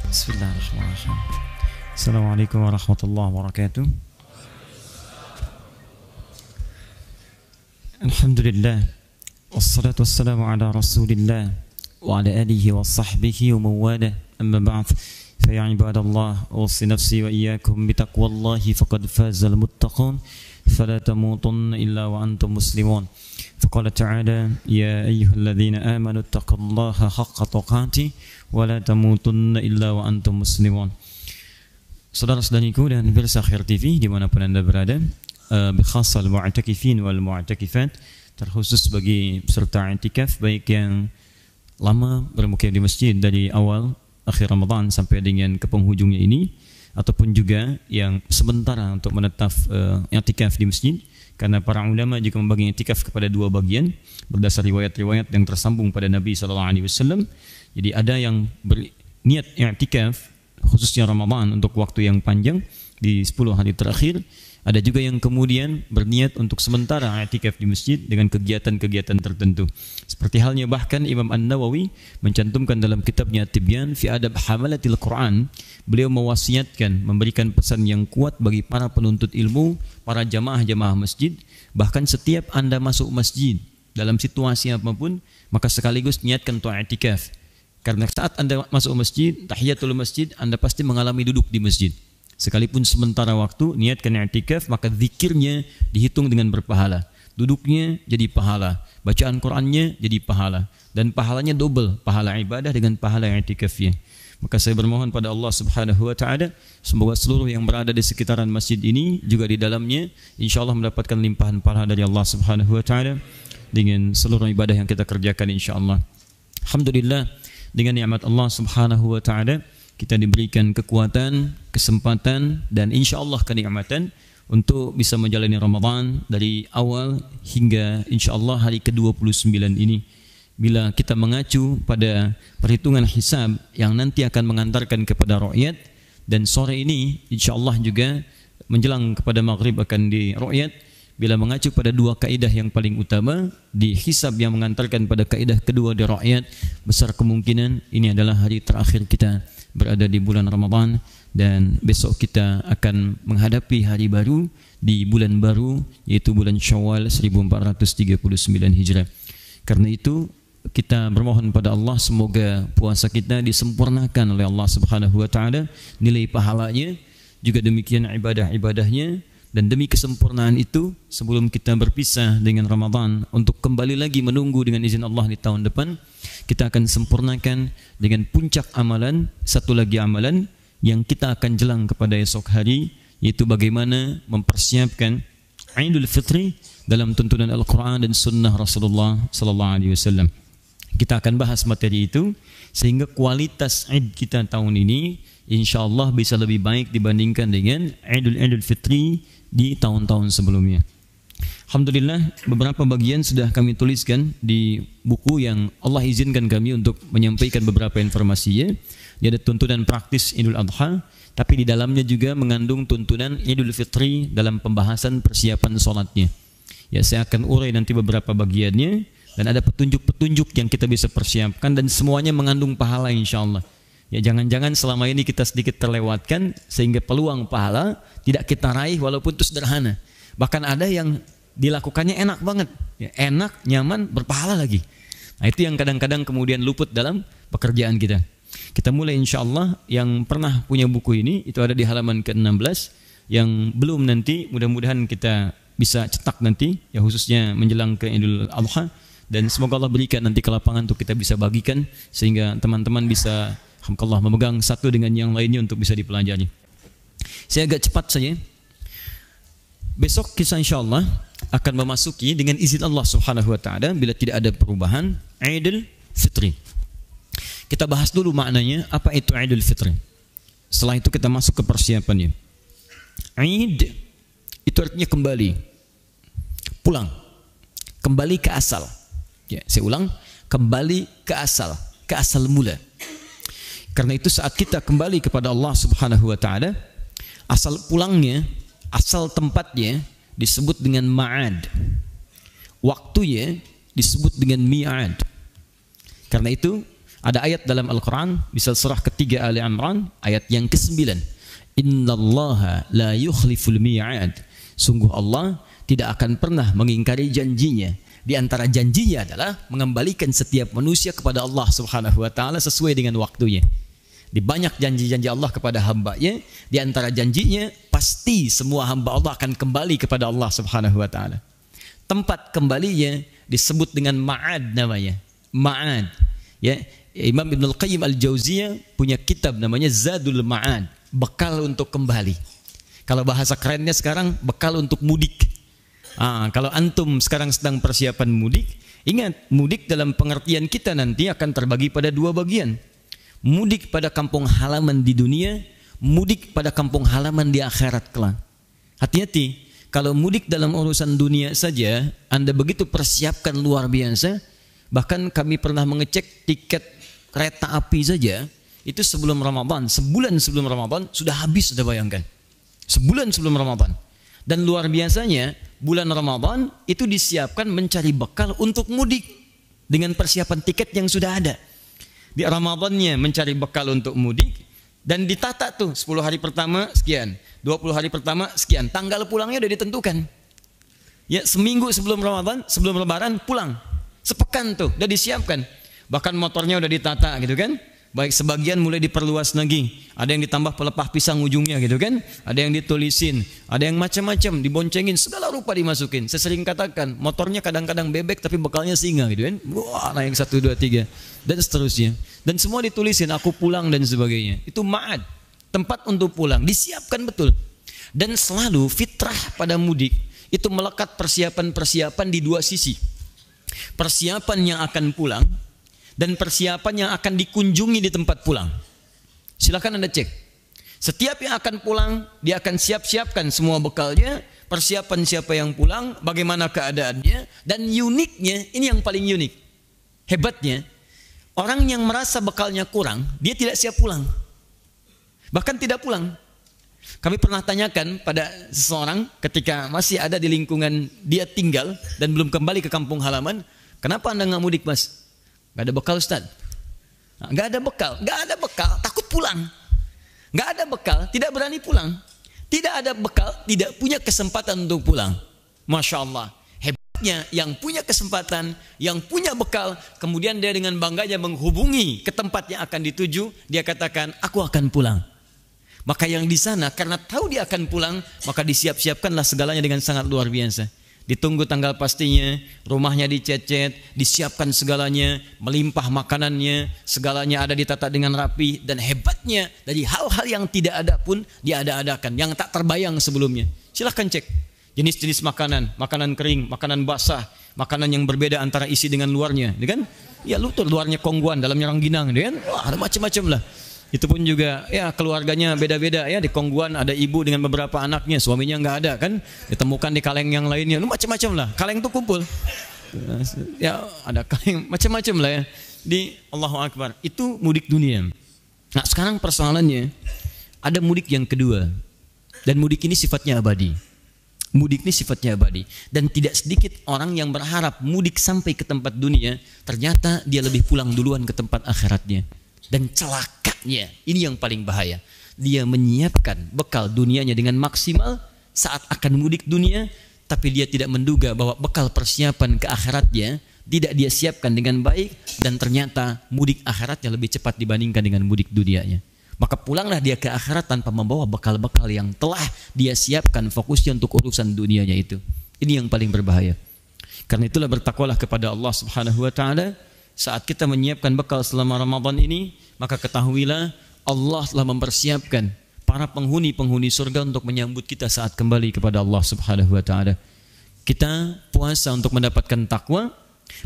Bismillahirrahmanirrahim. Assalamualaikum warahmatullahi wabarakatuh. Alhamdulillah, wassalatu wassalamu ala rasulillah wa ala alihi wa sahbihi wa mawalah, amma ba'd. Fa ya ibadallah, usi nafsi wa iyyakum bitaqwallahi faqad fazal muttaqun, fala tamutunna illa wa antum muslimun. Faqala ta'ala, ya ayyuhalladzina amanu taqullaha haqqa tuqatih wa la tamutunna illa wa antum muslimun. Saudara-saudariku dan pemirsa Khair TV dimanapun Anda berada, bikhasal mu'takifin wal mu'takifat, terkhusus bagi peserta i'tikaf baik yang lama bermukim di masjid dari awal akhir Ramadan sampai dengan ke penghujungnya ini, ataupun juga yang sementara untuk menetap i'tikaf di masjid, karena para ulama juga membagi i'tikaf kepada dua bagian berdasar riwayat-riwayat yang tersambung pada Nabi SAW. Jadi ada yang berniat i'tikaf khususnya Ramadan untuk waktu yang panjang di 10 hari terakhir. Ada juga yang kemudian berniat untuk sementara i'tikaf di masjid dengan kegiatan-kegiatan tertentu. Seperti halnya bahkan Imam An-Nawawi mencantumkan dalam kitabnya Tibyan fi Adab Hamalatil Quran, beliau mewasiatkan memberikan pesan yang kuat bagi para penuntut ilmu, para jamaah-jamaah masjid, bahkan setiap Anda masuk masjid dalam situasi apapun, maka sekaligus niatkan untuk i'tikaf. Karena saat Anda masuk masjid, tahiyatul masjid, Anda pasti mengalami duduk di masjid. Sekalipun sementara waktu, niatkan i'tikaf, maka zikirnya dihitung dengan berpahala. Duduknya jadi pahala, bacaan Qur'annya jadi pahala, dan pahalanya double, pahala ibadah dengan pahala i'tikafnya. Maka saya bermohon pada Allah Subhanahu wa taala, semoga seluruh yang berada di sekitaran masjid ini juga di dalamnya insyaallah mendapatkan limpahan pahala dari Allah Subhanahu wa taala dengan seluruh ibadah yang kita kerjakan insyaallah. Alhamdulillah, dengan nikmat Allah Subhanahu wa taala kita diberikan kekuatan, kesempatan, dan insya Allah kenikmatan untuk bisa menjalani Ramadan dari awal hingga insya Allah hari ke-29 ini. Bila kita mengacu pada perhitungan hisab yang nanti akan mengantarkan kepada ru'yat, dan sore ini insya Allah juga menjelang kepada maghrib akan di ru'yat, bila mengacu pada dua kaidah yang paling utama di hisab yang mengantarkan pada kaidah kedua di ru'yat, besar kemungkinan ini adalah hari terakhir kita berada di bulan Ramadan, dan besok kita akan menghadapi hari baru di bulan baru, yaitu bulan Syawal 1439 Hijrah. Karena itu kita bermohon pada Allah semoga puasa kita disempurnakan oleh Allah Subhanahu wa taala, nilai pahalanya, juga demikian ibadah-ibadahnya. Dan demi kesempurnaan itu, sebelum kita berpisah dengan Ramadan untuk kembali lagi menunggu dengan izin Allah di tahun depan, kita akan sempurnakan dengan puncak amalan, satu lagi amalan yang kita akan jelang kepada esok hari, yaitu bagaimana mempersiapkan Idul Fitri dalam tuntunan Al-Quran dan Sunnah Rasulullah SAW. Kita akan bahas materi itu sehingga kualitas Id kita tahun ini insyaallah bisa lebih baik dibandingkan dengan Idul Fitri di tahun-tahun sebelumnya. Alhamdulillah, beberapa bagian sudah kami tuliskan di buku yang Allah izinkan kami untuk menyampaikan beberapa informasinya. Dia ada tuntunan praktis Idul Adha, tapi di dalamnya juga mengandung tuntunan Idul Fitri dalam pembahasan persiapan sholatnya. Ya, saya akan urai nanti beberapa bagiannya, dan ada petunjuk-petunjuk yang kita bisa persiapkan, dan semuanya mengandung pahala insyaallah. Ya, jangan-jangan selama ini kita sedikit terlewatkan sehingga peluang pahala tidak kita raih walaupun itu sederhana. Bahkan ada yang dilakukannya enak banget, ya, enak, nyaman, berpahala lagi. Nah, itu yang kadang-kadang kemudian luput dalam pekerjaan kita. Kita mulai insyaallah. Yang pernah punya buku ini itu ada di halaman ke-16. Yang belum, nanti mudah-mudahan kita bisa cetak nanti, ya khususnya menjelang ke Idul Adha. Dan semoga Allah berikan nanti ke lapangan untuk kita bisa bagikan sehingga teman-teman bisa alhamdulillah memegang satu dengan yang lainnya untuk bisa dipelajari. Saya agak cepat saja. Besok kita insyaallah akan memasuki dengan izin Allah Subhanahu wa taala, bila tidak ada perubahan, Idul Fitri. Kita bahas dulu maknanya, apa itu Idul Fitri. Setelah itu kita masuk ke persiapannya. Id itu artinya kembali, pulang, kembali ke asal. Ya, saya ulang, kembali ke asal mula. Karena itu saat kita kembali kepada Allah Subhanahu wa taala, asal pulangnya, asal tempatnya disebut dengan ma'ad. Waktunya disebut dengan mi'ad. Karena itu Ada ayat dalam Al-Quran, misal surah ketiga Ali Imran, ayat yang ke-9. Innallaha la yukhliful mi'ad. Sungguh Allah tidak akan pernah mengingkari janjinya. Di antara janjinya adalah mengembalikan setiap manusia kepada Allah Subhanahu wa taala sesuai dengan waktunya. Di banyak janji-janji Allah kepada hamba-Nya, di antara janjinya pasti semua hamba Allah akan kembali kepada Allah Subhanahu wa taala. Tempat kembalinya disebut dengan ma'ad namanya. Ma'ad. Ya, Imam Ibnul Qayyim Al-Jauziyah punya kitab namanya Zadul Ma'ad, bekal untuk kembali. Kalau bahasa kerennya sekarang, bekal untuk mudik. Kalau antum sekarang sedang persiapan mudik, ingat, mudik dalam pengertian kita nanti akan terbagi pada dua bagian. Mudik pada kampung halaman di dunia, mudik pada kampung halaman di akhirat kelak. Hati-hati, kalau mudik dalam urusan dunia saja, Anda begitu persiapkan luar biasa. Bahkan kami pernah mengecek tiket kereta api saja, itu sebelum Ramadan, sebulan sebelum Ramadan sudah habis, sudah bayangkan. Sebulan sebelum Ramadan. Dan luar biasanya, bulan Ramadan itu disiapkan mencari bekal untuk mudik dengan persiapan tiket yang sudah ada. Di Ramadannya mencari bekal untuk mudik, dan ditata tuh 10 hari pertama sekian, 20 hari pertama sekian, tanggal pulangnya udah ditentukan. Ya, seminggu sebelum Ramadan, sebelum Lebaran pulang. Sepekan tuh udah disiapkan. Bahkan motornya udah ditata gitu kan. Baik, sebagian mulai diperluas lagi. Ada yang ditambah pelepah pisang ujungnya gitu kan. Ada yang ditulisin, ada yang macam-macam, diboncengin, segala rupa dimasukin. Saya sering katakan, motornya kadang-kadang bebek tapi bekalnya singa gitu kan. Wah, naik 1, 2, 3 dan seterusnya. Dan semua ditulisin, aku pulang dan sebagainya. Itu ma'ad, tempat untuk pulang, disiapkan betul. Dan selalu fitrah pada mudik itu melekat persiapan-persiapan di dua sisi. Persiapan yang akan pulang dan persiapan yang akan dikunjungi di tempat pulang. Silakan Anda cek. Setiap yang akan pulang, dia akan siap-siapkan semua bekalnya, persiapan siapa yang pulang, bagaimana keadaannya, dan uniknya, ini yang paling unik. Hebatnya, orang yang merasa bekalnya kurang, dia tidak siap pulang. Bahkan tidak pulang. Kami pernah tanyakan pada seseorang ketika masih ada di lingkungan dia tinggal dan belum kembali ke kampung halaman, kenapa Anda nggak mudik, Mas? Gak ada bekal, Ustaz. Gak ada bekal, takut pulang. Gak ada bekal, tidak berani pulang. Tidak ada bekal, tidak punya kesempatan untuk pulang. Masya Allah, hebatnya yang punya kesempatan, yang punya bekal, kemudian dia dengan bangganya menghubungi ke tempat yang akan dituju, dia katakan, aku akan pulang. Maka yang di sana karena tahu dia akan pulang, maka disiap-siapkanlah segalanya dengan sangat luar biasa. Ditunggu tanggal pastinya, rumahnya dicecet, disiapkan segalanya, melimpah makanannya, segalanya ada ditata dengan rapi, dan hebatnya dari hal-hal yang tidak ada pun diada-adakan, yang tak terbayang sebelumnya. Silahkan cek jenis-jenis makanan, makanan kering, makanan basah, makanan yang berbeda antara isi dengan luarnya, kan? Ya lutur, luarnya kongguan, dalamnya rangginang, kan? Wah, ada macam-macam lah. Itu pun juga ya keluarganya beda-beda ya. Di Kongguan ada ibu dengan beberapa anaknya, suaminya nggak ada kan, ditemukan di kaleng yang lainnya, macam-macam lah. Kaleng tuh kumpul ya, ada kaleng macam-macam lah ya. Di Allahu Akbar, itu mudik dunia. Nah sekarang persoalannya ada mudik yang kedua, dan mudik ini sifatnya abadi. Mudik ini sifatnya abadi, dan tidak sedikit orang yang berharap mudik sampai ke tempat dunia, ternyata dia lebih pulang duluan ke tempat akhiratnya. Dan celakanya, ini yang paling bahaya, dia menyiapkan bekal dunianya dengan maksimal saat akan mudik dunia, tapi dia tidak menduga bahwa bekal persiapan ke akhiratnya tidak dia siapkan dengan baik, dan ternyata mudik akhiratnya lebih cepat dibandingkan dengan mudik dunianya. Maka pulanglah dia ke akhirat tanpa membawa bekal-bekal yang telah dia siapkan fokusnya untuk urusan dunianya itu. Ini yang paling berbahaya. Karena itulah bertakwalah kepada Allah Subhanahu wa taala. Saat kita menyiapkan bekal selama Ramadan ini, maka ketahuilah Allah telah mempersiapkan para penghuni-penghuni surga untuk menyambut kita saat kembali kepada Allah Subhanahu wa taala. Kita puasa untuk mendapatkan takwa,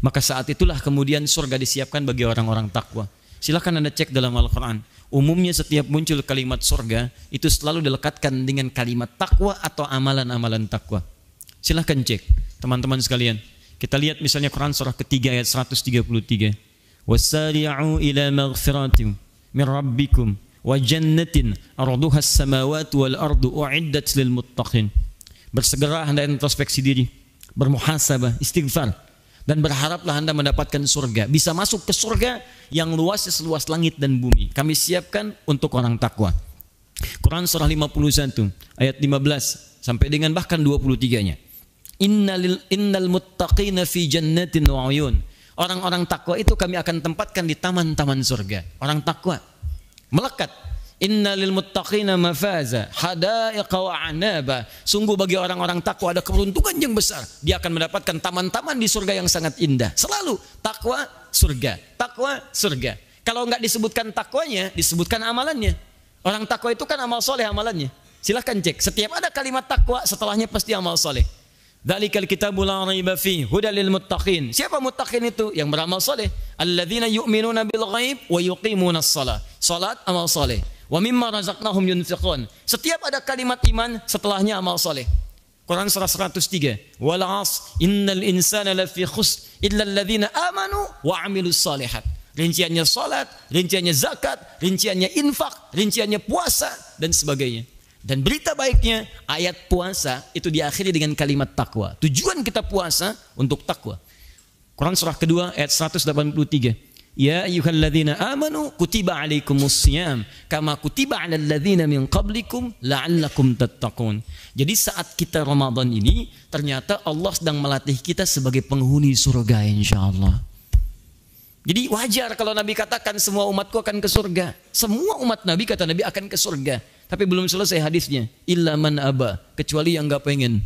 maka saat itulah kemudian surga disiapkan bagi orang-orang takwa. Silakan Anda cek dalam Al-Quran. Umumnya setiap muncul kalimat surga itu selalu dilekatkan dengan kalimat takwa atau amalan-amalan takwa. Silakan cek teman-teman sekalian. Kita lihat misalnya Quran surah ketiga ayat 133. Wasari'u ila maghfiratin min rabbikum wa jannatin arduha as-samawati wal ardu u'iddat lil muttaqin. Bersegera Anda introspeksi diri, bermuhasabah, istighfar, Dan berharaplah Anda mendapatkan surga. Bisa masuk ke surga yang luasnya seluas langit dan bumi. Kami siapkan untuk orang takwa. Quran surah 51 ayat 15 sampai dengan bahkan 23-nya. Innal muttaqina fi jannatin wa uyun. Orang-orang takwa itu kami akan tempatkan di taman-taman surga. Orang takwa melekat. Innalil muttaqina mafaza hadaiqa wa anaba. Sungguh bagi orang-orang takwa ada keberuntungan yang besar. Dia akan mendapatkan taman-taman di surga yang sangat indah. Selalu takwa surga, takwa surga. Kalau enggak disebutkan takwanya, disebutkan amalannya. Orang takwa itu kan amal soleh amalannya. Silahkan cek. Setiap ada kalimat takwa, setelahnya pasti amal soleh. Dzalikal kitabul la raiba fihi hudal lil muttaqin. Siapa muttaqin itu? Yang beramal soleh. Alladzina yu'minuna bil ghaib wa yuqimunas shalah. Salat amal soleh. Wa mimma razaqnahum yunfiqun. Setiap ada kalimat iman, setelahnya amal soleh. Quran surah 103. Wal 'asr innal insana lafi khusr illa alladzina amanu wa 'amilus shalihat. Rinciannya salat, rinciannya zakat, rinciannya infak, rinciannya puasa dan sebagainya. Dan berita baiknya, ayat puasa itu diakhiri dengan kalimat takwa. Tujuan kita puasa untuk takwa. Quran surah kedua ayat 183. Ya ayyuhalladzina amanu kutiba alaikumussyam kama kutiba alal ladzina min qablikum la'allakum tattaqun. Jadi saat kita Ramadan ini ternyata Allah sedang melatih kita sebagai penghuni surga insyaallah. Jadi wajar kalau Nabi katakan semua umatku akan ke surga. Semua umat Nabi kata Nabi akan ke surga. Tapi belum selesai hadisnya. Illa man aba, kecuali yang enggak pengen.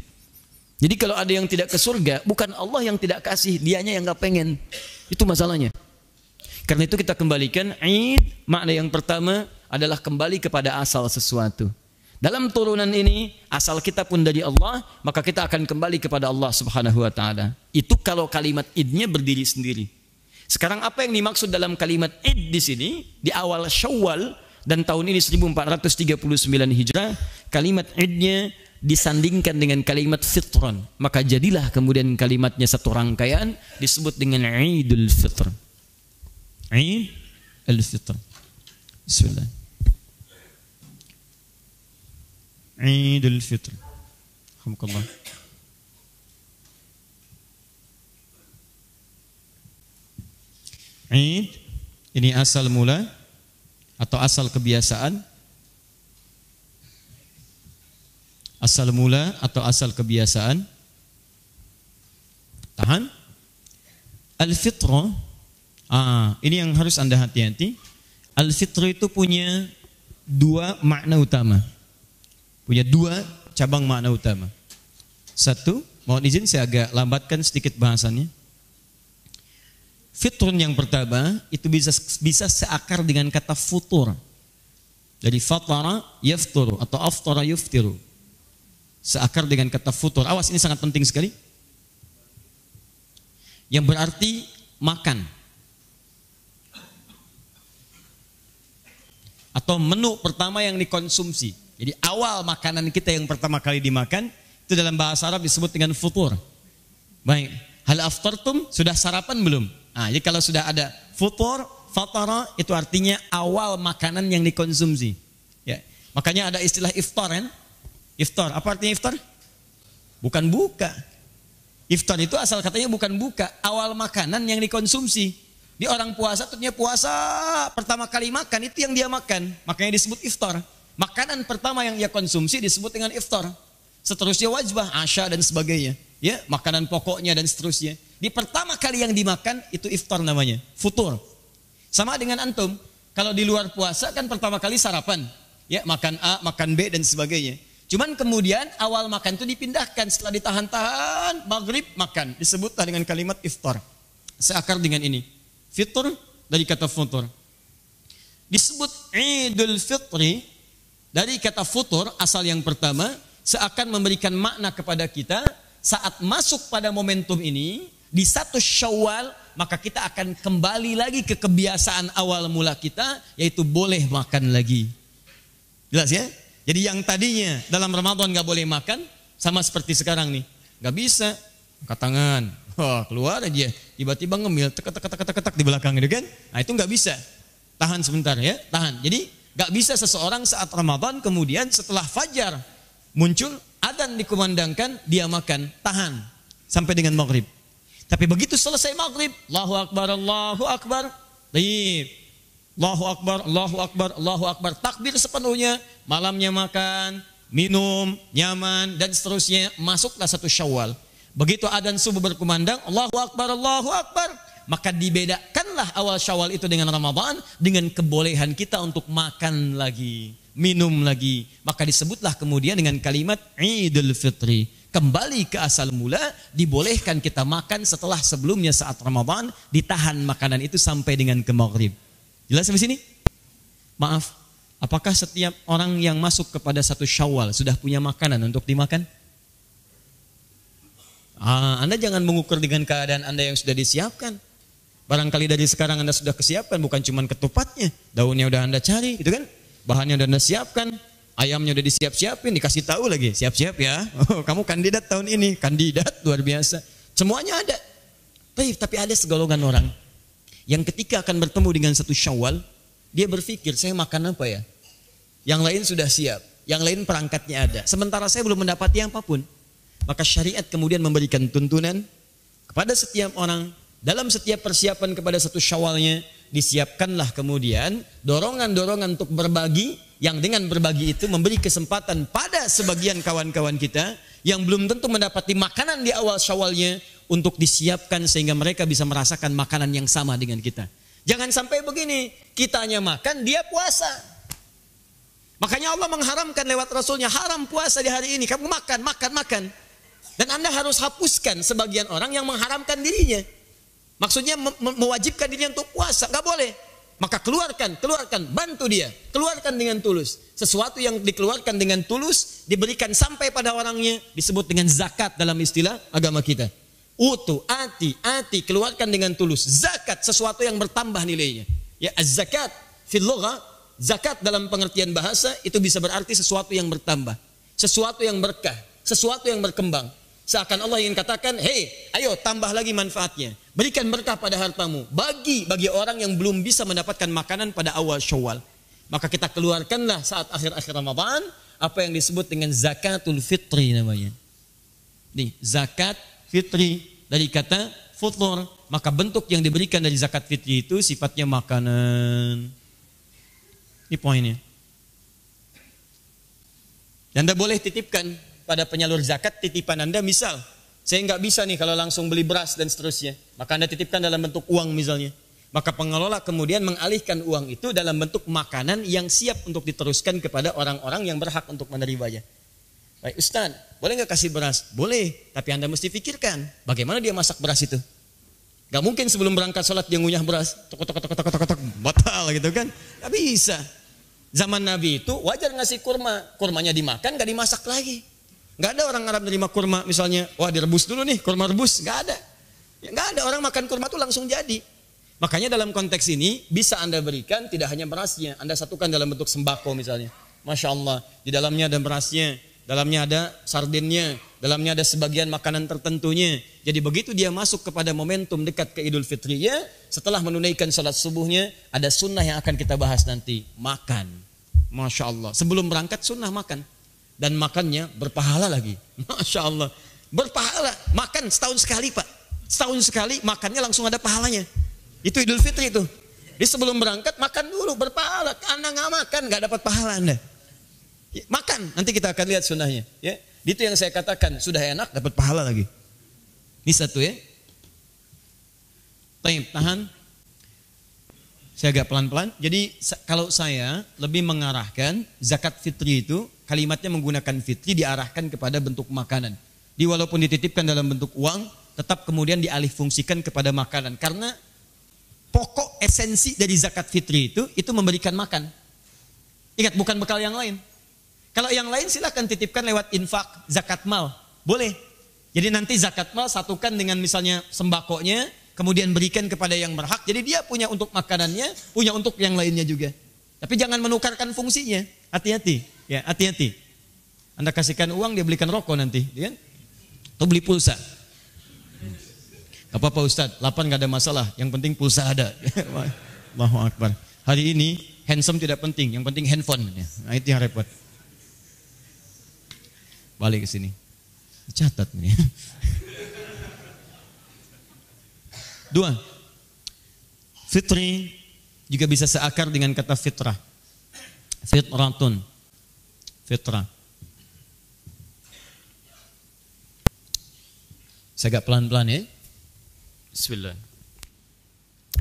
Jadi kalau ada yang tidak ke surga, bukan Allah yang tidak kasih, dianya yang enggak pengen. Itu masalahnya. Karena itu kita kembalikan Id, makna yang pertama adalah kembali kepada asal sesuatu. Dalam turunan ini, asal kita pun dari Allah, maka kita akan kembali kepada Allah Subhanahu wa taala. Itu kalau kalimat Idnya berdiri sendiri. Sekarang apa yang dimaksud dalam kalimat Id di sini? Di awal Syawal dan tahun ini 1439 Hijrah, kalimat Idnya disandingkan dengan kalimat Fitron. Maka jadilah kemudian kalimatnya satu rangkaian disebut dengan Idul Fitr. Eid al-Fitr. Bismillah. Eid al-Fitr. Alhamdulillah. Eid ini asal mula atau asal kebiasaan. Asal mula atau asal kebiasaan. Tahan. Al-Fitrah. Ini yang harus Anda hati-hati. Al-Fitr itu punya dua makna utama. Punya dua cabang makna utama. Satu, mohon izin saya agak lambatkan sedikit bahasannya. Fitrun yang pertama itu bisa seakar dengan kata futur. Jadi fatara yafturu atau aftara yuftiru. Seakar dengan kata futur. Awas, ini sangat penting sekali. Yang berarti makan. Atau menu pertama yang dikonsumsi. Jadi awal makanan kita yang pertama kali dimakan itu dalam bahasa Arab disebut dengan futur. Baik, hal aftartum, sudah sarapan belum? Jadi kalau sudah ada futur, fatara itu artinya awal makanan yang dikonsumsi. Ya, makanya ada istilah iftar kan? Iftar, apa artinya iftar? Bukan buka. Iftar itu asal katanya bukan buka, awal makanan yang dikonsumsi. Di orang puasa tentunya puasa pertama kali makan itu yang dia makan, makanya disebut iftar. Makanan pertama yang dia konsumsi disebut dengan iftar. Seterusnya wajbah, asya dan sebagainya. Ya, makanan pokoknya dan seterusnya. Di pertama kali yang dimakan itu iftar namanya, futur. Sama dengan antum, kalau di luar puasa kan pertama kali sarapan, ya makan A, makan B dan sebagainya. Cuman kemudian awal makan itu dipindahkan setelah ditahan-tahan maghrib makan, disebutlah dengan kalimat iftar. Seakar dengan ini. Fitr dari kata futur. Disebut Idul Fitri dari kata futur asal yang pertama seakan memberikan makna kepada kita saat masuk pada momentum ini di 1 Syawal maka kita akan kembali lagi ke kebiasaan awal mula kita yaitu boleh makan lagi. Jelas ya? Jadi yang tadinya dalam Ramadan gak boleh makan sama seperti sekarang nih. Gak bisa angkat tangan. Keluar aja, tiba-tiba ngemil, tek di belakang gitu kan? Nah itu nggak bisa. Tahan sebentar ya, tahan. Jadi nggak bisa seseorang saat Ramadan kemudian setelah fajar muncul adzan dikumandangkan dia makan, tahan sampai dengan maghrib. Tapi begitu selesai maghrib, Allahu Akbar, Allahu Akbar. Baik. Allahu Akbar, Allahu Akbar, Allahu Akbar. Takbir sepenuhnya, malamnya makan, minum, nyaman, dan seterusnya. Masuklah 1 Syawal. Begitu adzan subuh berkumandang, Allahu Akbar, Allahu Akbar. Maka dibedakanlah awal Syawal itu dengan Ramadan, dengan kebolehan kita untuk makan lagi, minum lagi. Maka disebutlah kemudian dengan kalimat Idul Fitri. Kembali ke asal mula, dibolehkan kita makan setelah sebelumnya saat Ramadan, ditahan makanan itu sampai dengan ke maghrib. Jelas sampai sini? Maaf, apakah setiap orang yang masuk kepada 1 Syawal sudah punya makanan untuk dimakan? Anda jangan mengukur dengan keadaan Anda yang sudah disiapkan. Barangkali dari sekarang Anda sudah kesiapkan, bukan cuma ketupatnya, daunnya udah Anda cari, gitu kan? Bahannya udah Anda siapkan, ayamnya udah disiap-siapin, dikasih tahu lagi, siap-siap ya. Oh, kamu kandidat tahun ini, kandidat luar biasa. Semuanya ada. Tapi ada segolongan orang yang ketika akan bertemu dengan 1 Syawal, dia berpikir, saya makan apa ya? Yang lain sudah siap, yang lain perangkatnya ada. Sementara saya belum mendapati apapun. Maka syariat kemudian memberikan tuntunan kepada setiap orang. Dalam setiap persiapan kepada 1 Syawalnya, disiapkanlah kemudian dorongan-dorongan untuk berbagi, yang dengan berbagi itu memberi kesempatan pada sebagian kawan-kawan kita yang belum tentu mendapati makanan di awal Syawalnya, untuk disiapkan sehingga mereka bisa merasakan makanan yang sama dengan kita. Jangan sampai begini, kitanya makan, dia puasa. Makanya Allah mengharamkan lewat Rasulnya, haram puasa di hari ini, kamu makan. Dan Anda harus hapuskan sebagian orang yang mengharamkan dirinya. Maksudnya mewajibkan dirinya untuk puasa, nggak boleh. Maka keluarkan, bantu dia, keluarkan dengan tulus. Sesuatu yang dikeluarkan dengan tulus diberikan sampai pada orangnya, disebut dengan zakat dalam istilah agama kita. Utu, ati, keluarkan dengan tulus. Zakat, sesuatu yang bertambah nilainya. Ya, az-zakat fil lugha, zakat dalam pengertian bahasa itu bisa berarti sesuatu yang bertambah, sesuatu yang berkah, sesuatu yang berkembang. Seakan Allah ingin katakan, hei, ayo tambah lagi manfaatnya. Berikan berkah pada hartamu. Bagi orang yang belum bisa mendapatkan makanan pada awal Syawal. Maka kita keluarkanlah saat akhir-akhir Ramadan apa yang disebut dengan zakatul fitri namanya. Nih, zakat fitri dari kata futur. Maka bentuk yang diberikan dari zakat fitri itu sifatnya makanan. Ini poinnya. Dan Anda boleh titipkan pada penyalur zakat, titipan Anda, misal saya nggak bisa nih kalau langsung beli beras dan seterusnya, maka Anda titipkan dalam bentuk uang misalnya. Maka pengelola kemudian mengalihkan uang itu dalam bentuk makanan yang siap untuk diteruskan kepada orang-orang yang berhak untuk menerimanya. Baik Ustaz, boleh nggak kasih beras? Boleh, tapi Anda mesti pikirkan bagaimana dia masak beras itu. Gak mungkin sebelum berangkat sholat dia ngunyah beras, tok batal gitu kan? Gak bisa. Zaman Nabi itu wajar ngasih kurma, kurmanya dimakan, gak dimasak lagi. Gak ada orang Arab menerima kurma misalnya, wah direbus dulu nih, kurma rebus, gak ada. Ya, gak ada, orang makan kurma itu langsung jadi. Makanya dalam konteks ini bisa Anda berikan tidak hanya berasnya, Anda satukan dalam bentuk sembako misalnya. Masya Allah, di dalamnya ada berasnya, dalamnya ada sardennya, dalamnya ada sebagian makanan tertentunya. Jadi begitu dia masuk kepada momentum dekat ke Idul Fitrinya, setelah menunaikan salat subuhnya, ada sunnah yang akan kita bahas nanti, makan. Masya Allah, sebelum berangkat sunnah makan. Dan makannya berpahala lagi. Masya Allah. Berpahala. Makan setahun sekali Pak. Setahun sekali makannya langsung ada pahalanya. Itu Idul Fitri itu. Di sebelum berangkat makan dulu berpahala. Anda nggak makan nggak dapat pahala Anda. Ya, makan. Nanti kita akan lihat sunnahnya. Ya. Itu yang saya katakan. Sudah enak dapat pahala lagi. Ini satu ya. Tahan. Saya agak pelan-pelan. Jadi kalau saya lebih mengarahkan zakat fitri itu, kalimatnya menggunakan fitri diarahkan kepada bentuk makanan. Walaupun dititipkan dalam bentuk uang, tetap kemudian dialih fungsikan kepada makanan. Karena pokok esensi dari zakat fitri itu memberikan makan. Ingat, bukan bekal yang lain. Kalau yang lain silakan titipkan lewat infak, zakat mal. Boleh. Jadi nanti zakat mal satukan dengan misalnya sembakonya, kemudian berikan kepada yang berhak. Jadi dia punya untuk makanannya, punya untuk yang lainnya juga. Tapi jangan menukarkan fungsinya. Hati-hati. Ya, hati-hati. Anda kasihkan uang, dia belikan rokok nanti, ya kan? Atau beli pulsa. Gak apa-apa Ustaz, lapar gak ada masalah. Yang penting pulsa ada. Allahu Akbar. Hari ini handsome tidak penting, yang penting handphone. Nah, itu yang repot. Balik ke sini. Catat nih. Dua, fitri juga bisa seakar dengan kata fitrah. Fitratun, fitrah. Saya agak pelan-pelan ya. Bismillah.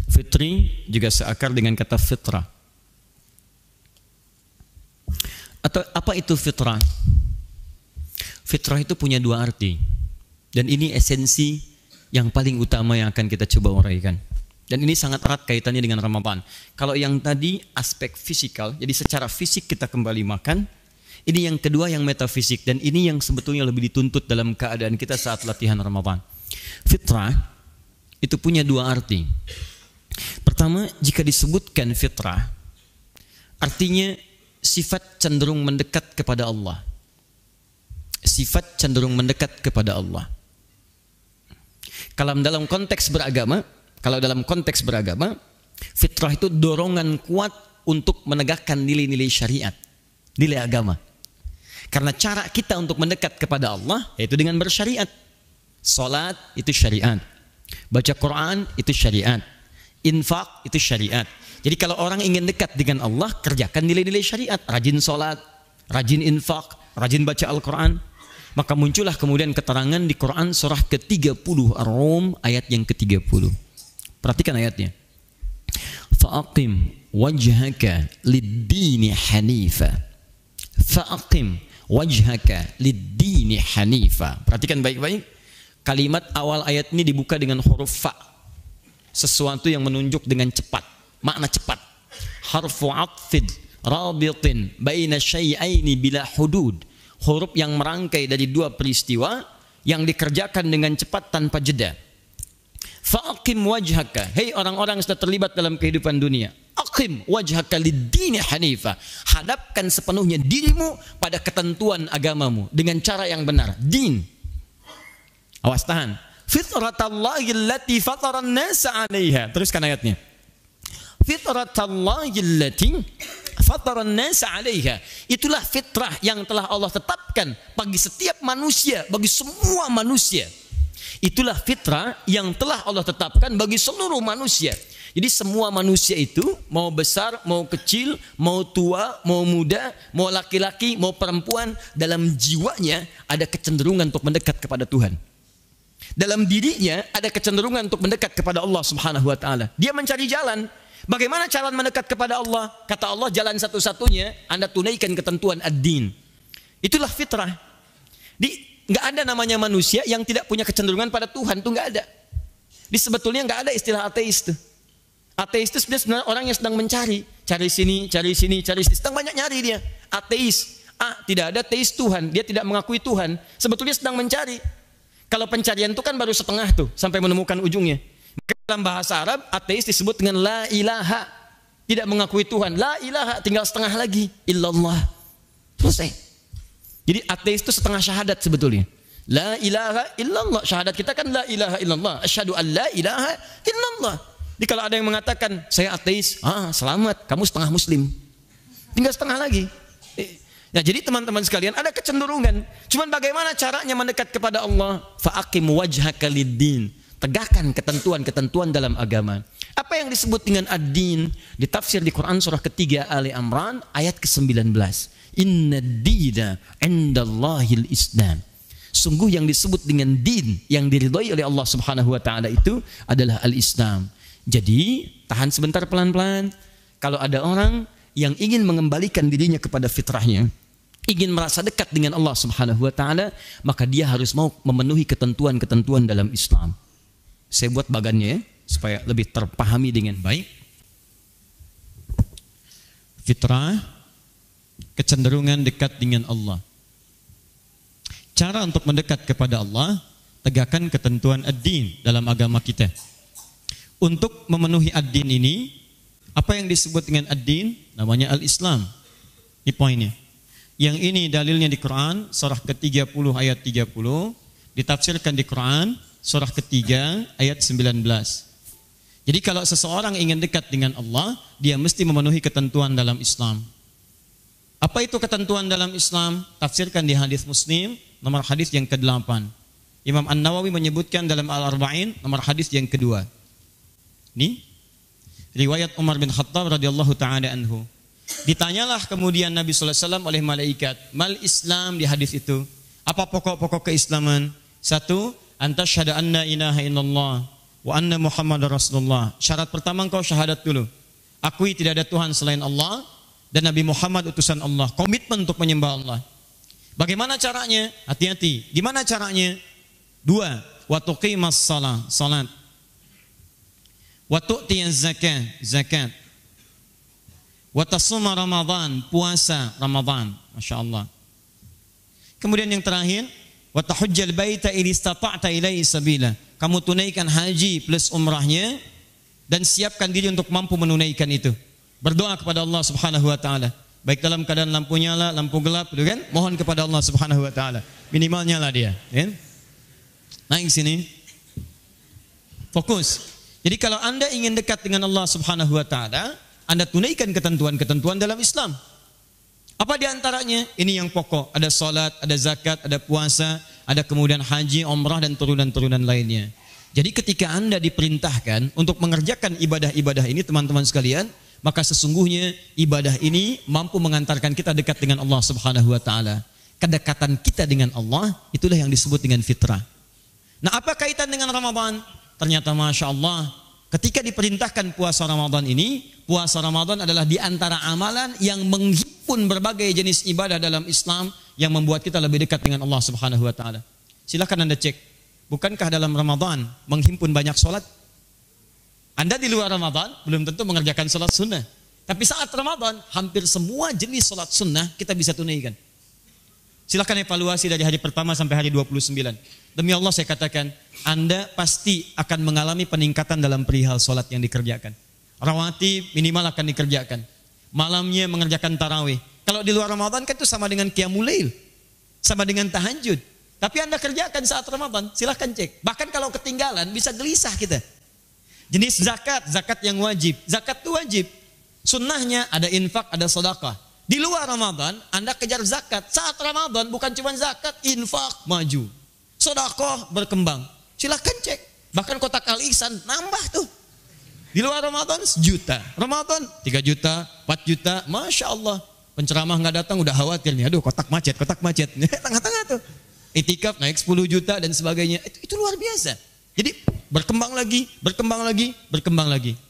Fitri juga seakar dengan kata fitrah. Atau apa itu fitrah? Fitrah itu punya dua arti. Dan ini esensi yang paling utama yang akan kita coba uraikan. Dan ini sangat erat kaitannya dengan Ramadan. Kalau yang tadi aspek fisikal, jadi secara fisik kita kembali makan. Ini yang kedua yang metafisik. Dan ini yang sebetulnya lebih dituntut dalam keadaan kita saat latihan Ramadan. Fitrah itu punya dua arti. Pertama, jika disebutkan fitrah, artinya sifat cenderung mendekat kepada Allah. Sifat cenderung mendekat kepada Allah. Kalau dalam konteks beragama, fitrah itu dorongan kuat untuk menegakkan nilai-nilai syariat, nilai agama. Karena cara kita untuk mendekat kepada Allah yaitu dengan bersyariat. Salat itu syariat, baca Quran itu syariat, infak itu syariat. Jadi kalau orang ingin dekat dengan Allah, kerjakan nilai-nilai syariat, rajin salat, rajin infak, rajin baca Al-Quran. Maka muncullah kemudian keterangan di Quran surah ke-30 Ar-Rum ayat yang ke-30. Perhatikan ayatnya. Fa'aqim wajhaka lid-dini hanifa. Fa'aqim wajhaka lid-dini hanifa. Perhatikan baik-baik. Kalimat awal ayat ini dibuka dengan huruf fa. Sesuatu yang menunjuk dengan cepat, makna cepat. Harfu atfid rabitin baina syai'aini bila hudud. Huruf yang merangkai dari dua peristiwa yang dikerjakan dengan cepat tanpa jeda. Fa'aqim wajhaka. Hei orang-orang yang sudah terlibat dalam kehidupan dunia. Aqim wajhaka lid-dini hanifa. Hadapkan sepenuhnya dirimu pada ketentuan agamamu dengan cara yang benar. Din. Awas tahan. Fitratallahi allati fataran nasa 'alaiha. Teruskan ayatnya. Fitratallahi allati fataran nasa 'alaiha. Itulah fitrah yang telah Allah tetapkan bagi setiap manusia, bagi semua manusia. Itulah fitrah yang telah Allah tetapkan bagi seluruh manusia. Jadi semua manusia itu, mau besar, mau kecil, mau tua, mau muda, mau laki-laki, mau perempuan, dalam jiwanya ada kecenderungan untuk mendekat kepada Tuhan. Dalam dirinya ada kecenderungan untuk mendekat kepada Allah Subhanahu wa taala. Dia mencari jalan. Bagaimana cara mendekat kepada Allah? Kata Allah, jalan satu-satunya Anda tunaikan ketentuan ad-din. Itulah fitrah. Nggak ada namanya manusia yang tidak punya kecenderungan pada Tuhan, itu nggak ada. Sebetulnya nggak ada istilah ateis itu. Ateis itu sebenarnya orang yang sedang mencari, cari sini, sedang banyak nyari dia. Ateis, tidak ada teis Tuhan, dia tidak mengakui Tuhan. Sebetulnya sedang mencari. Kalau pencarian itu kan baru setengah tuh sampai menemukan ujungnya. Dalam bahasa Arab, ateis disebut dengan la ilaha, tidak mengakui Tuhan. La ilaha tinggal setengah lagi, illallah. Selesai. Jadi ateis itu setengah syahadat sebetulnya. La ilaha illallah. Syahadat kita kan la ilaha illallah. Asyhadu an la ilaha illallah. Jadi kalau ada yang mengatakan saya ateis, selamat, kamu setengah muslim. Tinggal setengah lagi. Nah, jadi teman-teman sekalian ada kecenderungan. Cuman bagaimana caranya mendekat kepada Allah? Fa'aqim wajhaka lid-din. Tegakkan ketentuan-ketentuan dalam agama. Apa yang disebut dengan ad-din? Ditafsir di Quran surah ketiga Ali Imran ayat ke-19. Inna dina indallahil Islam. Sungguh yang disebut dengan din yang diridhai oleh Allah Subhanahu wa taala itu adalah al-Islam. Jadi, tahan sebentar pelan-pelan. Kalau ada orang yang ingin mengembalikan dirinya kepada fitrahnya, ingin merasa dekat dengan Allah Subhanahu wa taala, maka dia harus mau memenuhi ketentuan-ketentuan dalam Islam. Saya buat bagannya supaya lebih terpahami dengan baik. Fitrah, kecenderungan dekat dengan Allah. Cara untuk mendekat kepada Allah, tegakkan ketentuan ad-din dalam agama kita. Untuk memenuhi ad-din ini, apa yang disebut dengan ad-din? Namanya al-Islam. Ini poinnya. Yang ini dalilnya di Quran, surah ke-30 ayat 30, ditafsirkan di Quran, surah ketiga ayat 19. Jadi kalau seseorang ingin dekat dengan Allah, dia mesti memenuhi ketentuan dalam Islam. Apa itu ketentuan dalam Islam? Tafsirkan di hadis Muslim, nomor hadis yang ke-8. Imam An-Nawawi menyebutkan dalam Al-Arba'in, nomor hadis yang kedua. Ini riwayat Umar bin Khattab radhiyallahu taala anhu. Ditanyalah kemudian Nabi sallallahu alaihi wasallam oleh malaikat, "Mal Islam?" di hadis itu. Apa pokok-pokok keislaman? Satu, anta syahada anna ilaha illallah wa anna Muhammadar Rasulullah. Syarat pertama engkau syahadat dulu. Akui tidak ada Tuhan selain Allah dan Nabi Muhammad utusan Allah. Komitmen untuk menyembah Allah. Bagaimana caranya? Hati-hati. Gimana caranya? Dua, wa tuqimas salat. Wa tu'tiyaz zakat. Wa tasuma Ramadan, puasa Ramadan. Masya Allah. Kemudian yang terakhir, wa tahujjal baita in istata'ta ilaihi sabila. Kamu tunaikan haji plus umrahnya dan siapkan diri untuk mampu menunaikan itu. Berdoa kepada Allah Subhanahu wa taala. Baik dalam keadaan lampu nyala, lampu gelap, gitu kan? Mohon kepada Allah Subhanahu wa taala. Minimal nyala dia, kan? Naik sini. Fokus. Jadi kalau Anda ingin dekat dengan Allah Subhanahu wa taala, Anda tunaikan ketentuan-ketentuan dalam Islam. Apa di antaranya? Ini yang pokok. Ada salat, ada zakat, ada puasa, ada kemudian haji, umrah dan turunan-turunan lainnya. Jadi ketika Anda diperintahkan untuk mengerjakan ibadah-ibadah ini teman-teman sekalian, maka sesungguhnya ibadah ini mampu mengantarkan kita dekat dengan Allah Subhanahu wa taala. Kedekatan kita dengan Allah itulah yang disebut dengan fitrah. Nah, apa kaitan dengan Ramadan? Ternyata Masya Allah, ketika diperintahkan puasa Ramadan ini, puasa Ramadan adalah di antara amalan yang menghimpun berbagai jenis ibadah dalam Islam yang membuat kita lebih dekat dengan Allah Subhanahu wa taala. Silakan Anda cek, bukankah dalam Ramadan menghimpun banyak sholat? Anda di luar Ramadan belum tentu mengerjakan sholat sunnah, tapi saat Ramadan hampir semua jenis sholat sunnah kita bisa tunaikan. Silakan evaluasi dari hari pertama sampai hari 29. Demi Allah saya katakan, Anda pasti akan mengalami peningkatan dalam perihal sholat yang dikerjakan. Rawatib minimal akan dikerjakan. Malamnya mengerjakan tarawih. Kalau di luar Ramadan kan itu sama dengan qiyamul lail, sama dengan tahajud. Tapi Anda kerjakan saat Ramadan, silahkan cek. Bahkan kalau ketinggalan bisa gelisah kita. Jenis zakat yang wajib. Zakat itu wajib. Sunnahnya ada infak, ada sedekah. Di luar Ramadan Anda kejar zakat. Saat Ramadan bukan cuma zakat, infak maju, sedekah berkembang. Silahkan cek. Bahkan kotak Al-Ihsan nambah tuh. Di luar Ramadan 1 juta, Ramadan 3 juta, 4 juta, Masya Allah. Penceramah nggak datang udah khawatir nih, aduh kotak macet. Tengah-tengah tuh. Itikaf naik 10 juta dan sebagainya. Itu luar biasa. Jadi berkembang lagi.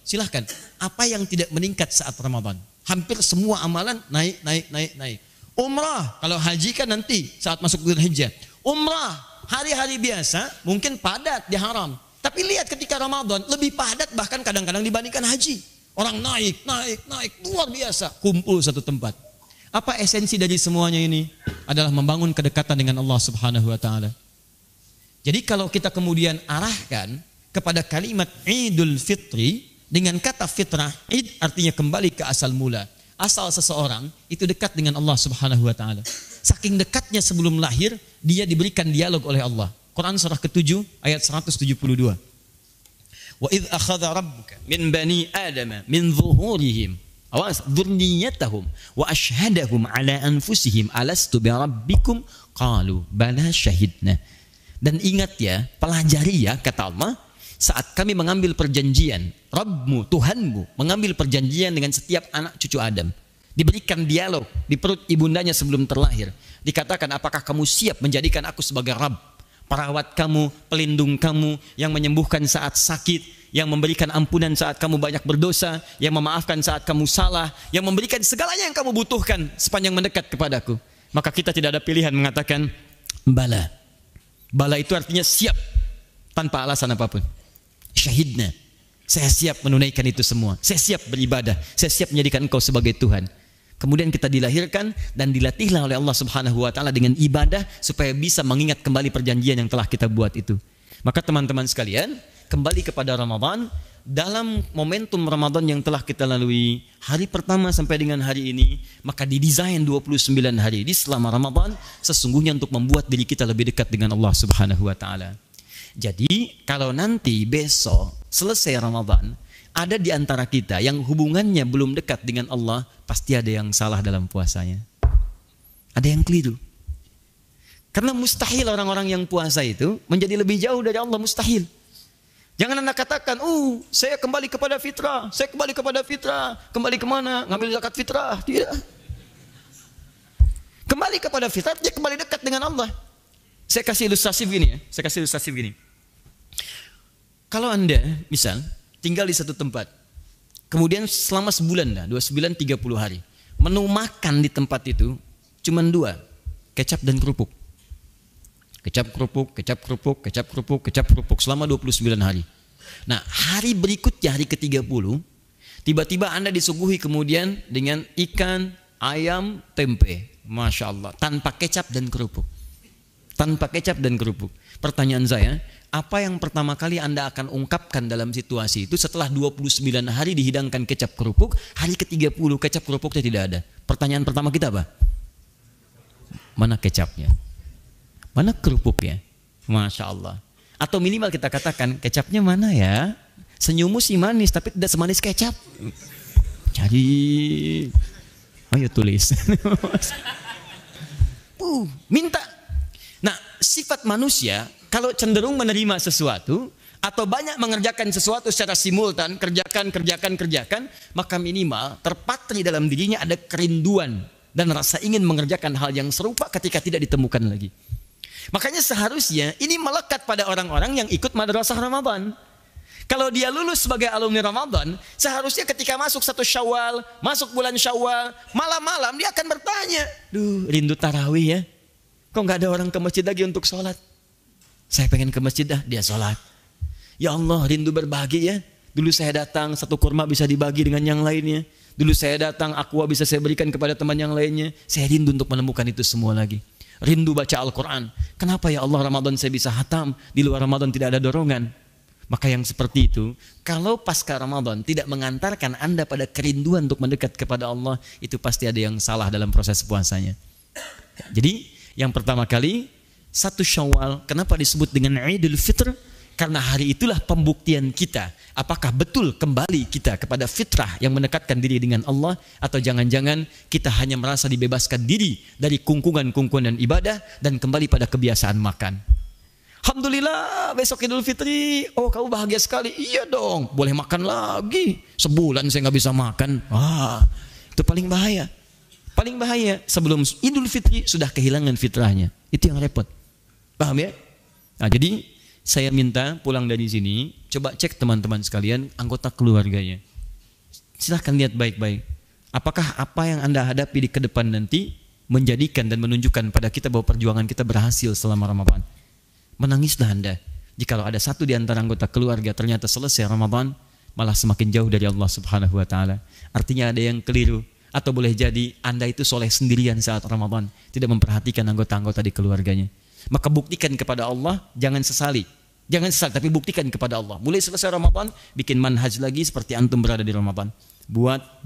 Silahkan. Apa yang tidak meningkat saat Ramadan? Hampir semua amalan naik. Umrah, kalau haji kan nanti saat masuk bulan Hijjah. Umrah, hari-hari biasa mungkin padat di haram. Tapi lihat ketika Ramadan lebih padat bahkan kadang-kadang dibandingkan haji. Orang naik, luar biasa. Kumpul satu tempat. Apa esensi dari semuanya ini? Adalah membangun kedekatan dengan Allah Subhanahu wa taala. Jadi kalau kita kemudian arahkan kepada kalimat Idul Fitri dengan kata fitrah, id artinya kembali ke asal mula. Asal seseorang itu dekat dengan Allah Subhanahu wa taala. Saking dekatnya sebelum lahir dia diberikan dialog oleh Allah. Quran surah ke-7 ayat 172. Wa idz akhadha rabbuka min bani adama min zuhurihim awas dzurriyyatahum wa ashhadahum ala anfusihim alastu bi rabbikum qalu bala syahidna. Dan ingat ya, pelajari ya kata Allah, saat kami mengambil perjanjian, Rabbmu, Tuhanmu mengambil perjanjian dengan setiap anak cucu Adam. Diberikan dialog di perut ibundanya sebelum terlahir. Dikatakan, apakah kamu siap menjadikan aku sebagai Rabb? Perawat kamu, pelindung kamu, yang menyembuhkan saat sakit, yang memberikan ampunan saat kamu banyak berdosa, yang memaafkan saat kamu salah, yang memberikan segalanya yang kamu butuhkan sepanjang mendekat kepadaku. Maka kita tidak ada pilihan mengatakan, bala. Bala itu artinya siap, tanpa alasan apapun. Syahidna, saya siap menunaikan itu semua. Saya siap beribadah. Saya siap menjadikan engkau sebagai Tuhan. Kemudian kita dilahirkan dan dilatihlah oleh Allah Subhanahu wa taala dengan ibadah supaya bisa mengingat kembali perjanjian yang telah kita buat itu. Maka teman-teman sekalian, kembali kepada Ramadan. Dalam momentum Ramadan yang telah kita lalui, hari pertama sampai dengan hari ini, maka didesain 29 hari di selama Ramadan sesungguhnya untuk membuat diri kita lebih dekat dengan Allah Subhanahu wa taala. Jadi kalau nanti besok selesai Ramadan, ada di antara kita yang hubungannya belum dekat dengan Allah, pasti ada yang salah dalam puasanya. Ada yang keliru. Karena mustahil orang-orang yang puasa itu menjadi lebih jauh dari Allah, mustahil. Jangan Anda katakan, saya kembali kepada fitrah, saya kembali kepada fitrah. Kembali kemana? Ngambil zakat fitrah. Tidak. Kembali kepada fitrah, dia kembali dekat dengan Allah. Saya kasih ilustrasi begini ya. Kalau Anda, misal, tinggal di satu tempat, kemudian selama sebulan, 29, 30 hari, menu makan di tempat itu cuma 2, kecap dan kerupuk. Kecap kerupuk selama 29 hari. Nah, hari berikutnya, hari ke-30, tiba-tiba Anda disuguhi kemudian dengan ikan, ayam, tempe. Masya Allah, tanpa kecap dan kerupuk. Pertanyaan saya, apa yang pertama kali Anda akan ungkapkan dalam situasi itu setelah 29 hari dihidangkan kecap kerupuk, hari ke-30 kecap kerupuknya tidak ada? Pertanyaan pertama kita apa? Mana kecapnya? Mana kerupuknya? Masya Allah. Atau minimal kita katakan, kecapnya mana ya? Senyummu sih manis, tapi tidak semanis kecap. Cari. Ayo tulis. Minta. Nah, sifat manusia kalau cenderung menerima sesuatu atau banyak mengerjakan sesuatu secara simultan, kerjakan, maka minimal terpatri dalam dirinya ada kerinduan dan rasa ingin mengerjakan hal yang serupa ketika tidak ditemukan lagi. Makanya seharusnya ini melekat pada orang-orang yang ikut madrasah Ramadan. Kalau dia lulus sebagai alumni Ramadan, seharusnya ketika masuk 1 Syawal, masuk bulan Syawal, malam-malam dia akan bertanya, rindu tarawih ya. Kok nggak ada orang ke masjid lagi untuk sholat? Saya pengen ke masjid dah, dia sholat. Ya Allah, rindu berbagi ya. Dulu saya datang, 1 kurma bisa dibagi dengan yang lainnya. Dulu saya datang, aqua bisa saya berikan kepada teman yang lainnya. Saya rindu untuk menemukan itu semua lagi. Rindu baca Al-Quran. Kenapa ya Allah Ramadan saya bisa hatam, di luar Ramadan tidak ada dorongan? Maka yang seperti itu, kalau pasca Ramadan tidak mengantarkan Anda pada kerinduan untuk mendekat kepada Allah, itu pasti ada yang salah dalam proses puasanya. Jadi yang pertama kali 1 Syawal, kenapa disebut dengan Idul Fitr? Karena hari itulah pembuktian kita, apakah betul kembali kita kepada fitrah yang mendekatkan diri dengan Allah, atau jangan-jangan kita hanya merasa dibebaskan diri dari kungkungan-kungkungan ibadah dan kembali pada kebiasaan makan. Alhamdulillah besok Idul Fitri, kamu bahagia sekali. Iya dong, boleh makan lagi. Sebulan saya nggak bisa makan. Itu paling bahaya. Paling bahaya, sebelum Idul Fitri sudah kehilangan fitrahnya. Itu yang repot. Paham ya? Nah, jadi saya minta pulang dari sini, coba cek teman-teman sekalian, anggota keluarganya. Silahkan lihat baik-baik. Apakah apa yang Anda hadapi di ke depan nanti menjadikan dan menunjukkan pada kita bahwa perjuangan kita berhasil selama Ramadan? Menangislah Anda jikalau ada satu di antara anggota keluarga ternyata selesai Ramadan malah semakin jauh dari Allah Subhanahu wa taala. Artinya ada yang keliru. Atau boleh jadi Anda itu soleh sendirian saat Ramadan, tidak memperhatikan anggota-anggota di keluarganya. Maka buktikan kepada Allah, jangan sesali. Jangan sesali, tapi buktikan kepada Allah. Mulai selesai Ramadan, bikin manhaj lagi seperti antum berada di Ramadan. Buat.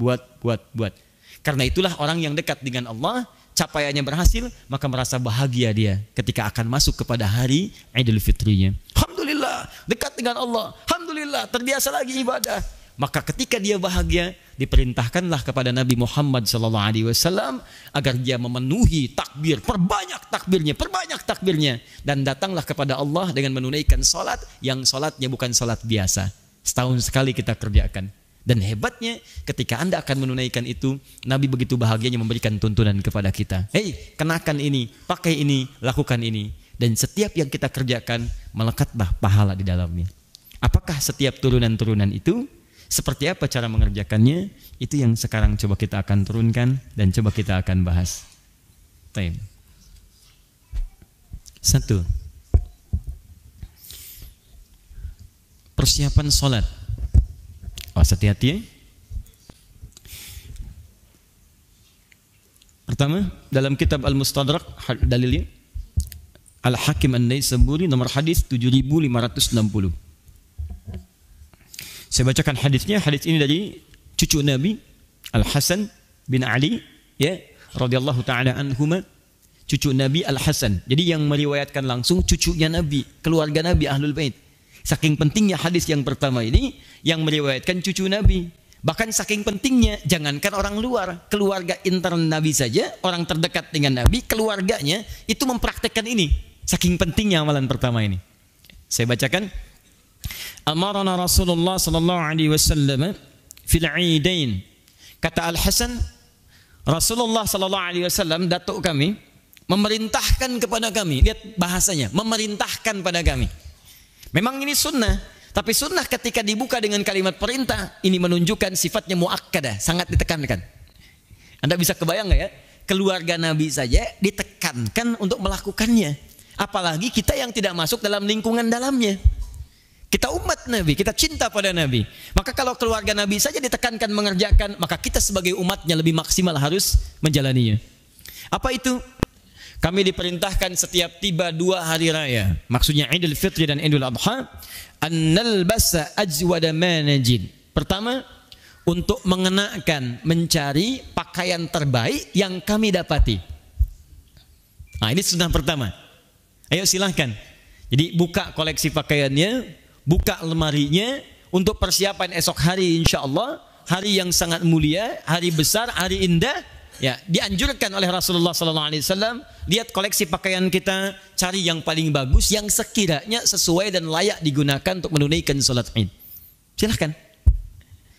Karena itulah orang yang dekat dengan Allah, capaiannya berhasil, maka merasa bahagia dia ketika akan masuk kepada hari Idul Fitrinya. Alhamdulillah, dekat dengan Allah. Alhamdulillah, terbiasa lagi ibadah. Maka ketika dia bahagia, diperintahkanlah kepada Nabi Muhammad SAW agar dia memenuhi takbir, perbanyak takbirnya, dan datanglah kepada Allah dengan menunaikan salat yang salatnya bukan salat biasa. Setahun sekali kita kerjakan. Dan hebatnya ketika Anda akan menunaikan itu, Nabi begitu bahagianya memberikan tuntunan kepada kita. Hei, kenakan ini, pakai ini, lakukan ini. Dan setiap yang kita kerjakan, melekatlah pahala di dalamnya. Apakah setiap turunan-turunan itu? Seperti apa cara mengerjakannya? Itu yang sekarang coba kita akan turunkan dan coba kita akan bahas. 1. Persiapan sholat. Hati-hati ya. Pertama, dalam kitab Al-Mustadrak dalilnya Al-Hakim An-Naisaburi nomor hadis 7560. Saya bacakan hadisnya. Hadis ini dari cucu Nabi Al-Hasan bin Ali, ya, radhiyallahu taala anhuma, cucu Nabi Al-Hasan. Jadi yang meriwayatkan langsung cucunya Nabi, keluarga Nabi Ahlul Bait. Saking pentingnya hadis yang pertama ini, yang meriwayatkan cucu Nabi. Bahkan saking pentingnya, jangankan orang luar, keluarga intern Nabi saja, orang terdekat dengan Nabi, keluarganya itu mempraktekkan ini. Saking pentingnya amalan pertama ini. Saya bacakan. Amarana Rasulullah sallallahu alaihi wasallam fil 'idain. Kata Al-Hasan, Rasulullah sallallahu alaihi wasallam, datuk kami, memerintahkan kepada kami. Lihat bahasanya, memerintahkan pada kami. Memang ini sunnah, tapi sunnah ketika dibuka dengan kalimat perintah, ini menunjukkan sifatnya muakkadah, sangat ditekankan. Anda bisa kebayang nggak ya? Keluarga Nabi saja ditekankan untuk melakukannya. Apalagi kita yang tidak masuk dalam lingkungan dalamnya. Kita umat Nabi, kita cinta pada Nabi. Maka kalau keluarga Nabi saja ditekankan mengerjakan, maka kita sebagai umatnya lebih maksimal harus menjalaninya. Apa itu? Kami diperintahkan setiap tiba 2 hari raya, maksudnya Idul Fitri dan Idul Adha, an nalbasa ajwada ma najid. Pertama, untuk mengenakan, mencari pakaian terbaik yang kami dapati. Nah, ini sunnah pertama. Ayo silahkan. Jadi buka koleksi pakaiannya, buka lemarinya untuk persiapan esok hari, insya Allah hari yang sangat mulia, hari besar, hari indah. Ya, dianjurkan oleh Rasulullah SAW. Lihat koleksi pakaian kita, cari yang paling bagus, yang sekiranya sesuai dan layak digunakan untuk menunaikan salat Id. Silahkan.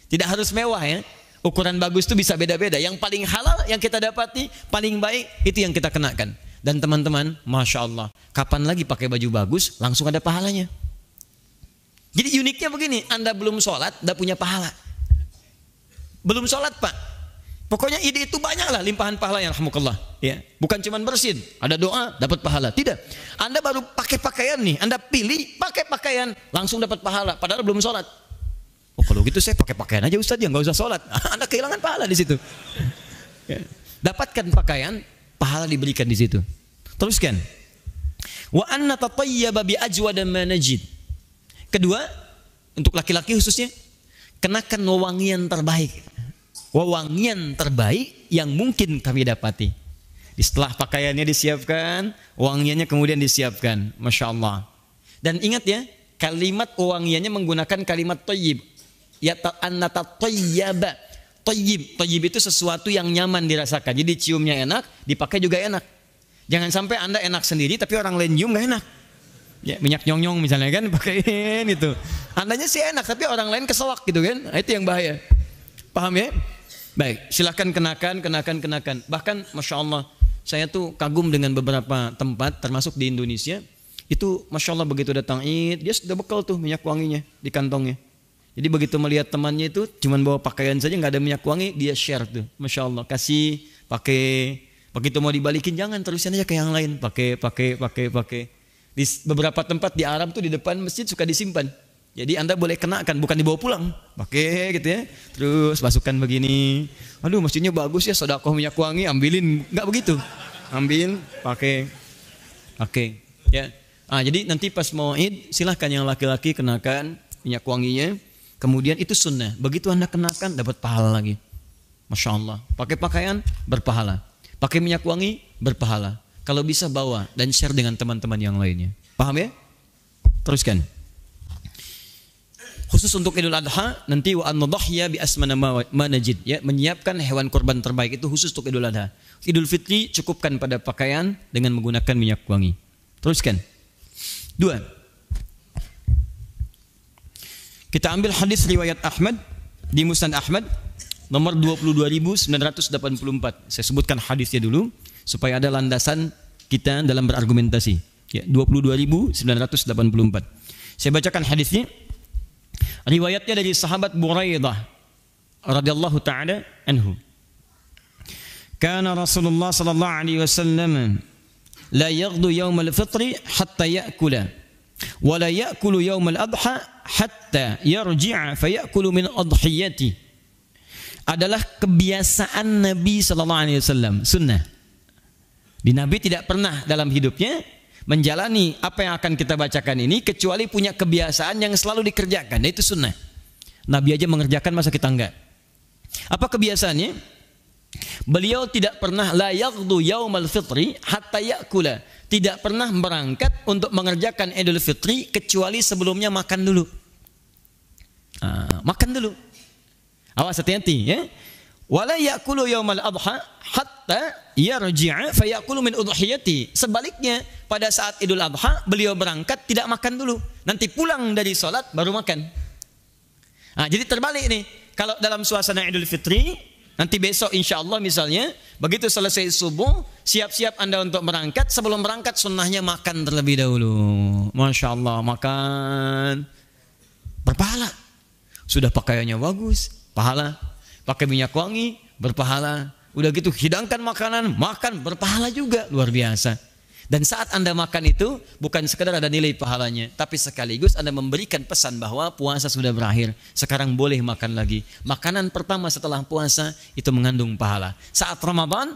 Tidak harus mewah ya. Ukuran bagus itu bisa beda-beda. Yang paling halal yang kita dapati, paling baik, itu yang kita kenakan. Dan teman-teman, Masya Allah, kapan lagi pakai baju bagus, langsung ada pahalanya. Jadi uniknya begini, Anda belum sholat, tidak punya pahala. Belum sholat Pak, pokoknya ide itu banyaklah limpahan pahala yang rahmukallah. Ya, bukan cuma bersin, ada doa dapat pahala. Tidak, Anda baru pakai pakaian nih, Anda pilih pakai pakaian, langsung dapat pahala. Padahal belum sholat. Oh kalau gitu saya pakai pakaian aja Ustaz, ya nggak usah sholat. Anda kehilangan pahala di situ. Ya. Dapatkan pakaian, pahala diberikan di situ. Teruskan. Wa anna tatayyaba bi ajwada ma najid. Kedua, untuk laki-laki khususnya, kenakan wewangian terbaik. Wewangian terbaik yang mungkin kami dapati. Setelah pakaiannya disiapkan, wangiannya kemudian disiapkan. Masya Allah. Dan ingat ya, kalimat wewangiannya menggunakan kalimat thayyib. Ya anna tatayyaba. Thayyib. Thayyib itu sesuatu yang nyaman dirasakan. Jadi ciumnya enak, dipakai juga enak. Jangan sampai Anda enak sendiri tapi orang lain nyium nggak enak. Ya, minyak nyong-nyong misalnya kan pakaiin itu. Andanya sih enak tapi orang lain keselak gitu kan. Nah, itu yang bahaya. Paham ya? Baik, silahkan kenakan. Bahkan Masya Allah, saya tuh kagum dengan beberapa tempat termasuk di Indonesia. Itu Masya Allah begitu datang Id, dia sudah bekal tuh minyak wanginya di kantongnya. Jadi begitu melihat temannya itu cuman bawa pakaian saja nggak ada minyak wangi, dia share tuh. Masya Allah, kasih, pakai. Begitu mau dibalikin jangan, terusin aja ke yang lain. Pakai. Di beberapa tempat di Arab tuh di depan masjid suka disimpan. Jadi Anda boleh kenakan, bukan dibawa pulang. Pakai gitu ya. Terus masukkan begini. Aduh masjidnya bagus ya, sedekah minyak wangi, ambilin. Enggak begitu. Ambil, pakai. Ya. Jadi nanti pas mau Id, silahkan yang laki-laki kenakan minyak wanginya. Kemudian itu sunnah. Begitu Anda kenakan, dapat pahala lagi. Masya Allah. Pakai pakaian, berpahala. Pakai minyak wangi, berpahala. Kalau bisa bawa dan share dengan teman-teman yang lainnya. Paham ya? Teruskan. Khusus untuk Idul Adha, nanti wa an-nadhhiya bi asmana ma najid, ya, menyiapkan hewan kurban terbaik itu khusus untuk Idul Adha. Idul Fitri cukupkan pada pakaian dengan menggunakan minyak wangi. Teruskan. 2. Kita ambil hadis riwayat Ahmad di Musnad Ahmad nomor 22.984. Saya sebutkan hadisnya dulu supaya ada landasan kita dalam berargumentasi. Ya, 22.984. Saya bacakan hadisnya. Riwayatnya dari sahabat Buraidah radhiyallahu taala anhu. Kana Rasulullah sallallahu alaihi wasallam la yaghdu yawm al-fitr hatta ya'kula wa la ya'kulu yawm al-adha hatta yarji'a fa ya'kulu min adhiyati. Adalah kebiasaan Nabi sallallahu alaihi wasallam, sunnah. Di Nabi tidak pernah dalam hidupnya menjalani apa yang akan kita bacakan ini kecuali punya kebiasaan yang selalu dikerjakan. Itu sunnah. Nabi aja mengerjakan, masa kita enggak? Apa kebiasaannya? Beliau tidak pernah la yaghdu yaumal fitri hatta ya'kula. Tidak pernah berangkat untuk mengerjakan Idul Fitri kecuali sebelumnya makan dulu. Makan dulu. Awas hati-hati ya. Wala ya'kulu yaumal adha hatta yarji'a fayakulu min udhiyati. Sebaliknya, pada saat Idul Adha beliau berangkat tidak makan dulu. Nanti pulang dari sholat baru makan. Nah, jadi terbalik nih. Kalau dalam suasana Idul Fitri, nanti besok insya Allah misalnya, begitu selesai subuh, siap-siap Anda untuk berangkat. Sebelum berangkat sunnahnya makan terlebih dahulu. Masya Allah, makan. Berpahala. Sudah pakaiannya bagus, pahala. Pakai minyak wangi, berpahala. Udah gitu hidangkan makanan, makan, berpahala juga. Luar biasa. Dan saat Anda makan itu bukan sekedar ada nilai pahalanya, tapi sekaligus Anda memberikan pesan bahwa puasa sudah berakhir. Sekarang boleh makan lagi. Makanan pertama setelah puasa itu mengandung pahala. Saat Ramadan,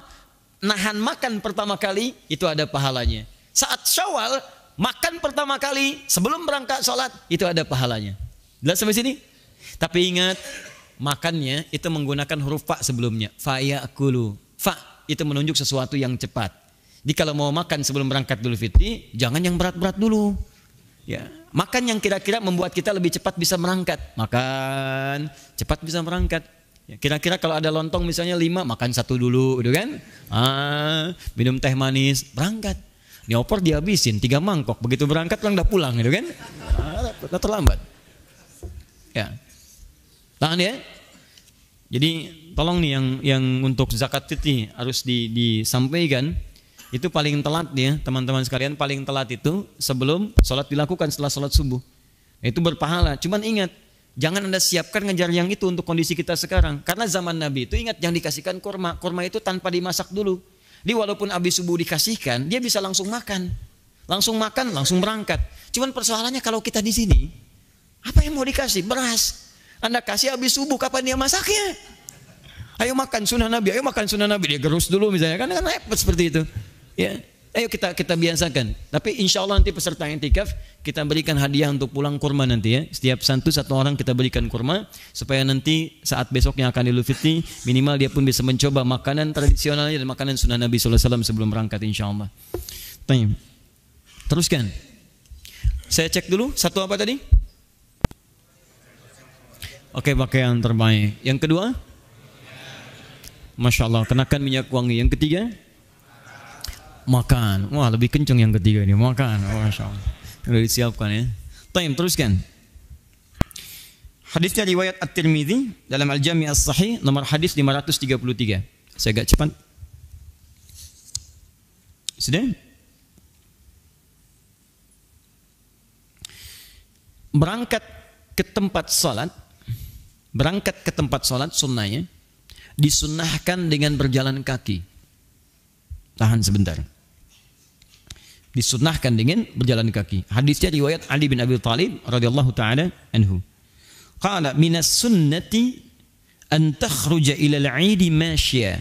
nahan makan pertama kali itu ada pahalanya. Saat Syawal, makan pertama kali sebelum berangkat sholat itu ada pahalanya. Jelas sampai sini? Tapi ingat, makannya itu menggunakan huruf fa sebelumnya. Fa ya'kulu. Fa itu menunjuk sesuatu yang cepat. Jadi kalau mau makan sebelum berangkat Idul Fitri, jangan yang berat-berat dulu. Ya, makan yang kira-kira membuat kita lebih cepat bisa berangkat. Makan cepat bisa berangkat. Ya, kira-kira kalau ada lontong misalnya 5, makan 1 dulu, gitu kan? Minum teh manis, berangkat. Ini opor dihabisin 3 mangkok, begitu berangkat udah pulang, gitu kan? Udah terlambat. Ya, tahan ya. Jadi tolong nih yang untuk zakat fitri harus disampaikan. Itu paling telat ya teman-teman sekalian, paling telat itu sebelum sholat dilakukan setelah sholat subuh. Itu berpahala. Cuman ingat, jangan Anda siapkan ngejar yang itu untuk kondisi kita sekarang. Karena zaman Nabi itu ingat yang dikasihkan kurma. Kurma itu tanpa dimasak dulu. Jadi walaupun habis subuh dikasihkan, dia bisa langsung makan. Langsung makan, langsung berangkat. Cuman persoalannya kalau kita di sini, apa yang mau dikasih? Beras. Anda kasih habis subuh, kapan dia masaknya? Ayo makan sunnah Nabi, ayo makan sunnah Nabi. Dia gerus dulu misalnya, kan repot seperti itu. Ya, ayo kita biasakan. Tapi insya Allah nanti peserta i'tikaf kita berikan hadiah untuk pulang kurma nanti ya. Setiap satu orang kita berikan kurma supaya nanti saat besoknya akan Idul Fitri minimal dia pun bisa mencoba makanan tradisionalnya dan makanan sunnah Nabi SAW sebelum berangkat insya Allah. Teruskan. Saya cek dulu satu apa tadi? Oke, pakaian terbaik. Yang kedua, Masya Allah, kenakan minyak wangi. Yang ketiga, makan. Wah, lebih kencang yang ketiga ini. Makan. Masya Allah. Sudah disiapkan ya. Teruskan. Hadisnya riwayat At-Tirmidzi dalam Al-Jami' As-Sahih nomor hadis 533. Saya agak cepat. Sudah? Berangkat ke tempat salat sunnahnya disunnahkan dengan berjalan kaki. Tahan sebentar. Disunnahkan dengan berjalan kaki. Hadisnya riwayat Ali bin Abi Thalib radhiyallahu taala anhu. Qala minas sunnati an takhruja ila al-'id masya.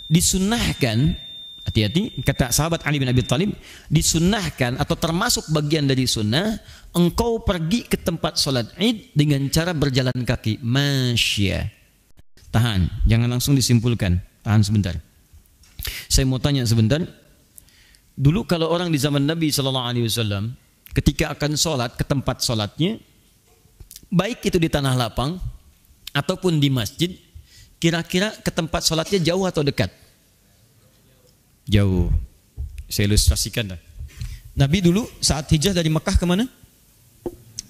Disunnahkan, hati-hati, kata sahabat Ali bin Abi Thalib, disunnahkan atau termasuk bagian dari sunnah engkau pergi ke tempat salat Id dengan cara berjalan kaki, masya. Tahan, jangan langsung disimpulkan. Tahan sebentar. Saya mau tanya sebentar. Dulu kalau orang di zaman Nabi SAW ketika akan sholat ke tempat sholatnya, baik itu di tanah lapang ataupun di masjid, kira-kira ke tempat sholatnya jauh atau dekat? Jauh. Saya ilustrasikan dah. Nabi dulu saat hijrah dari Mekah ke mana?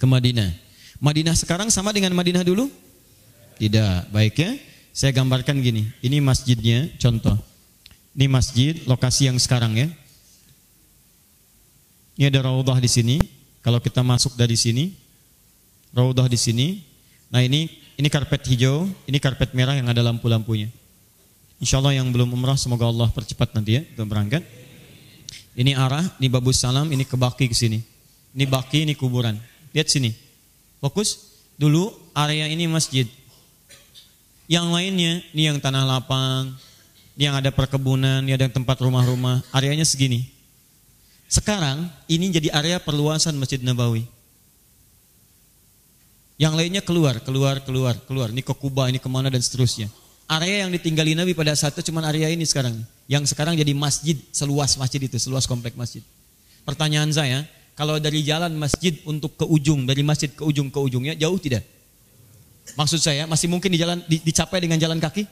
Ke Madinah. Madinah sekarang sama dengan Madinah dulu? Tidak. Baik ya. Saya gambarkan gini. Ini masjidnya, contoh. Ini masjid, lokasi yang sekarang ya. Ini ada raudhah di sini. Kalau kita masuk dari sini, raudhah di sini. Nah ini karpet hijau, ini karpet merah yang ada lampu-lampunya. Insya Allah yang belum umrah semoga Allah percepat nanti ya untuk berangkat. Ini arah, ini Babus Salam, ini ke Baqi ke sini. Ini Baqi, ini kuburan. Lihat sini. Fokus. Dulu area ini masjid. Yang lainnya, ini yang tanah lapang, ini yang ada perkebunan, ini ada tempat rumah-rumah. Areanya segini. Sekarang ini jadi area perluasan Masjid Nabawi. Yang lainnya keluar. Ini ke Kuba, ini kemana dan seterusnya. Area yang ditinggali Nabi pada saat itu cuma area ini sekarang. Yang sekarang jadi masjid, seluas masjid itu, seluas komplek masjid. Pertanyaan saya, kalau dari jalan masjid untuk ke ujung, dari masjid ke ujungnya jauh tidak? Maksud saya masih mungkin dicapai dengan jalan kaki?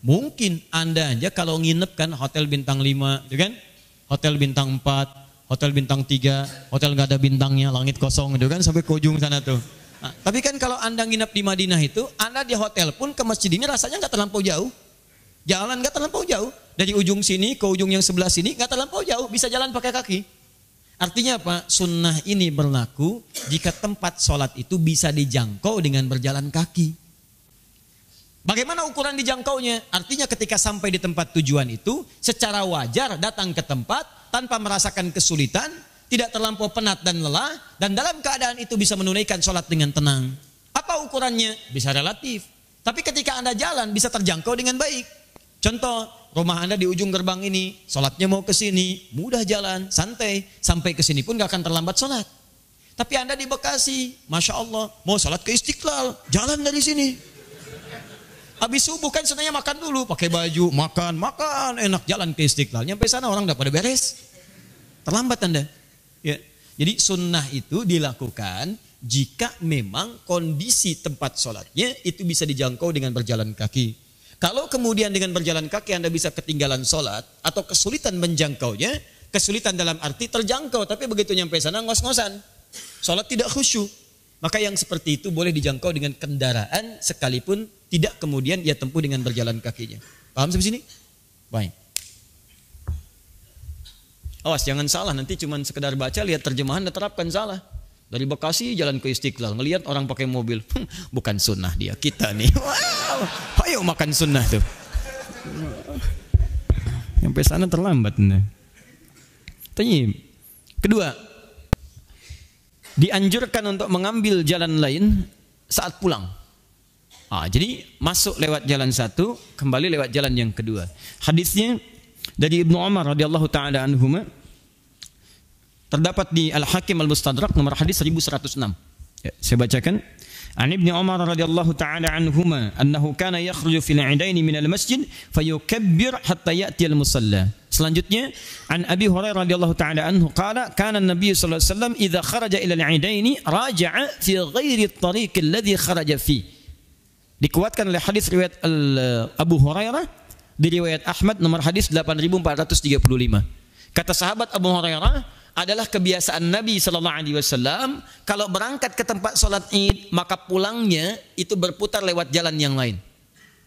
Mungkin. Anda aja kalau nginep kan hotel bintang 5, ya kan? Hotel bintang 4, hotel bintang 3, hotel nggak ada bintangnya, langit kosong, gitu kan, sampai ke ujung sana tuh. Nah, tapi kan kalau Anda nginep di Madinah itu, Anda di hotel pun ke masjid ini rasanya nggak terlampau jauh. Jalan nggak terlampau jauh. Dari ujung sini ke ujung yang sebelah sini nggak terlampau jauh, bisa jalan pakai kaki. Artinya apa? Sunnah ini berlaku jika tempat sholat itu bisa dijangkau dengan berjalan kaki. Bagaimana ukuran dijangkaunya? Artinya ketika sampai di tempat tujuan itu, secara wajar datang ke tempat tanpa merasakan kesulitan, tidak terlampau penat dan lelah, dan dalam keadaan itu bisa menunaikan sholat dengan tenang. Apa ukurannya? Bisa relatif. Tapi ketika Anda jalan bisa terjangkau dengan baik. Contoh, rumah Anda di ujung gerbang ini, sholatnya mau ke sini, mudah jalan, santai. Sampai ke sini pun gak akan terlambat sholat. Tapi Anda di Bekasi, Masya Allah, mau sholat ke Istiqlal, jalan dari sini. Habis subuh kan sebenarnya makan dulu, pakai baju, makan, enak, jalan ke Istiqlal. Nyampe sana orang udah pada beres. Terlambat Anda. Ya. Jadi sunnah itu dilakukan jika memang kondisi tempat sholatnya itu bisa dijangkau dengan berjalan kaki. Kalau kemudian dengan berjalan kaki Anda bisa ketinggalan sholat atau kesulitan menjangkaunya, kesulitan dalam arti terjangkau, tapi begitu nyampe sana ngos-ngosan, sholat tidak khusyuk. Maka yang seperti itu boleh dijangkau dengan kendaraan sekalipun tidak kemudian ia tempuh dengan berjalan kakinya. Paham sampai sini? Baik. Awas jangan salah, nanti cuma sekedar baca lihat terjemahan dan terapkan salah. Dari Bekasi jalan ke Istiqlal, ngelihat orang pakai mobil, bukan sunnah dia, kita nih. Wow, ayo makan sunnah tuh. Sampai sana terlambat nih. Tanya. Kedua, dianjurkan untuk mengambil jalan lain saat pulang. Jadi masuk lewat jalan satu, kembali lewat jalan yang kedua. Hadisnya dari Ibnu Umar radhiyallahu taala anhuma, terdapat di Al-Hakim Al-Mustadrak nomor hadis 1106. Ya, saya bacakan. An Ibnu Umar radhiyallahu taala anhuma annahu kana yakhruju fil 'idaini min al-masjid fayukabbir hatta ya'ti al-musalla. Selanjutnya an Abi Hurairah radhiyallahu taala anhu qala kana an-nabiy sallallahu alaihi wasallam idza kharaja ila al-'idaini raja'a fi ghairi at-tariq alladhi kharaja fi. Dikuatkan oleh hadis riwayat Abu Hurairah di riwayat Ahmad nomor hadis 8435. Kata sahabat Abu Hurairah, adalah kebiasaan Nabi sallallahu alaihi wasallam kalau berangkat ke tempat salat Id maka pulangnya itu berputar lewat jalan yang lain.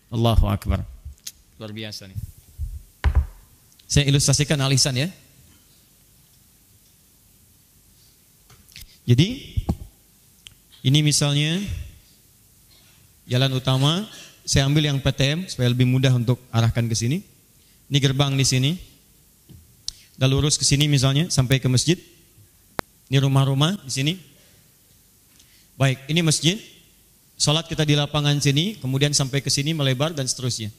Allahu akbar. Luar biasa nih. Saya ilustrasikan alisan ya. Jadi ini misalnya jalan utama, saya ambil yang PTM supaya lebih mudah untuk arahkan ke sini. Ini gerbang di sini. Dah lurus ke sini misalnya sampai ke masjid. Ini rumah-rumah di sini. Baik, ini masjid. Salat kita di lapangan sini, kemudian sampai ke sini melebar dan seterusnya.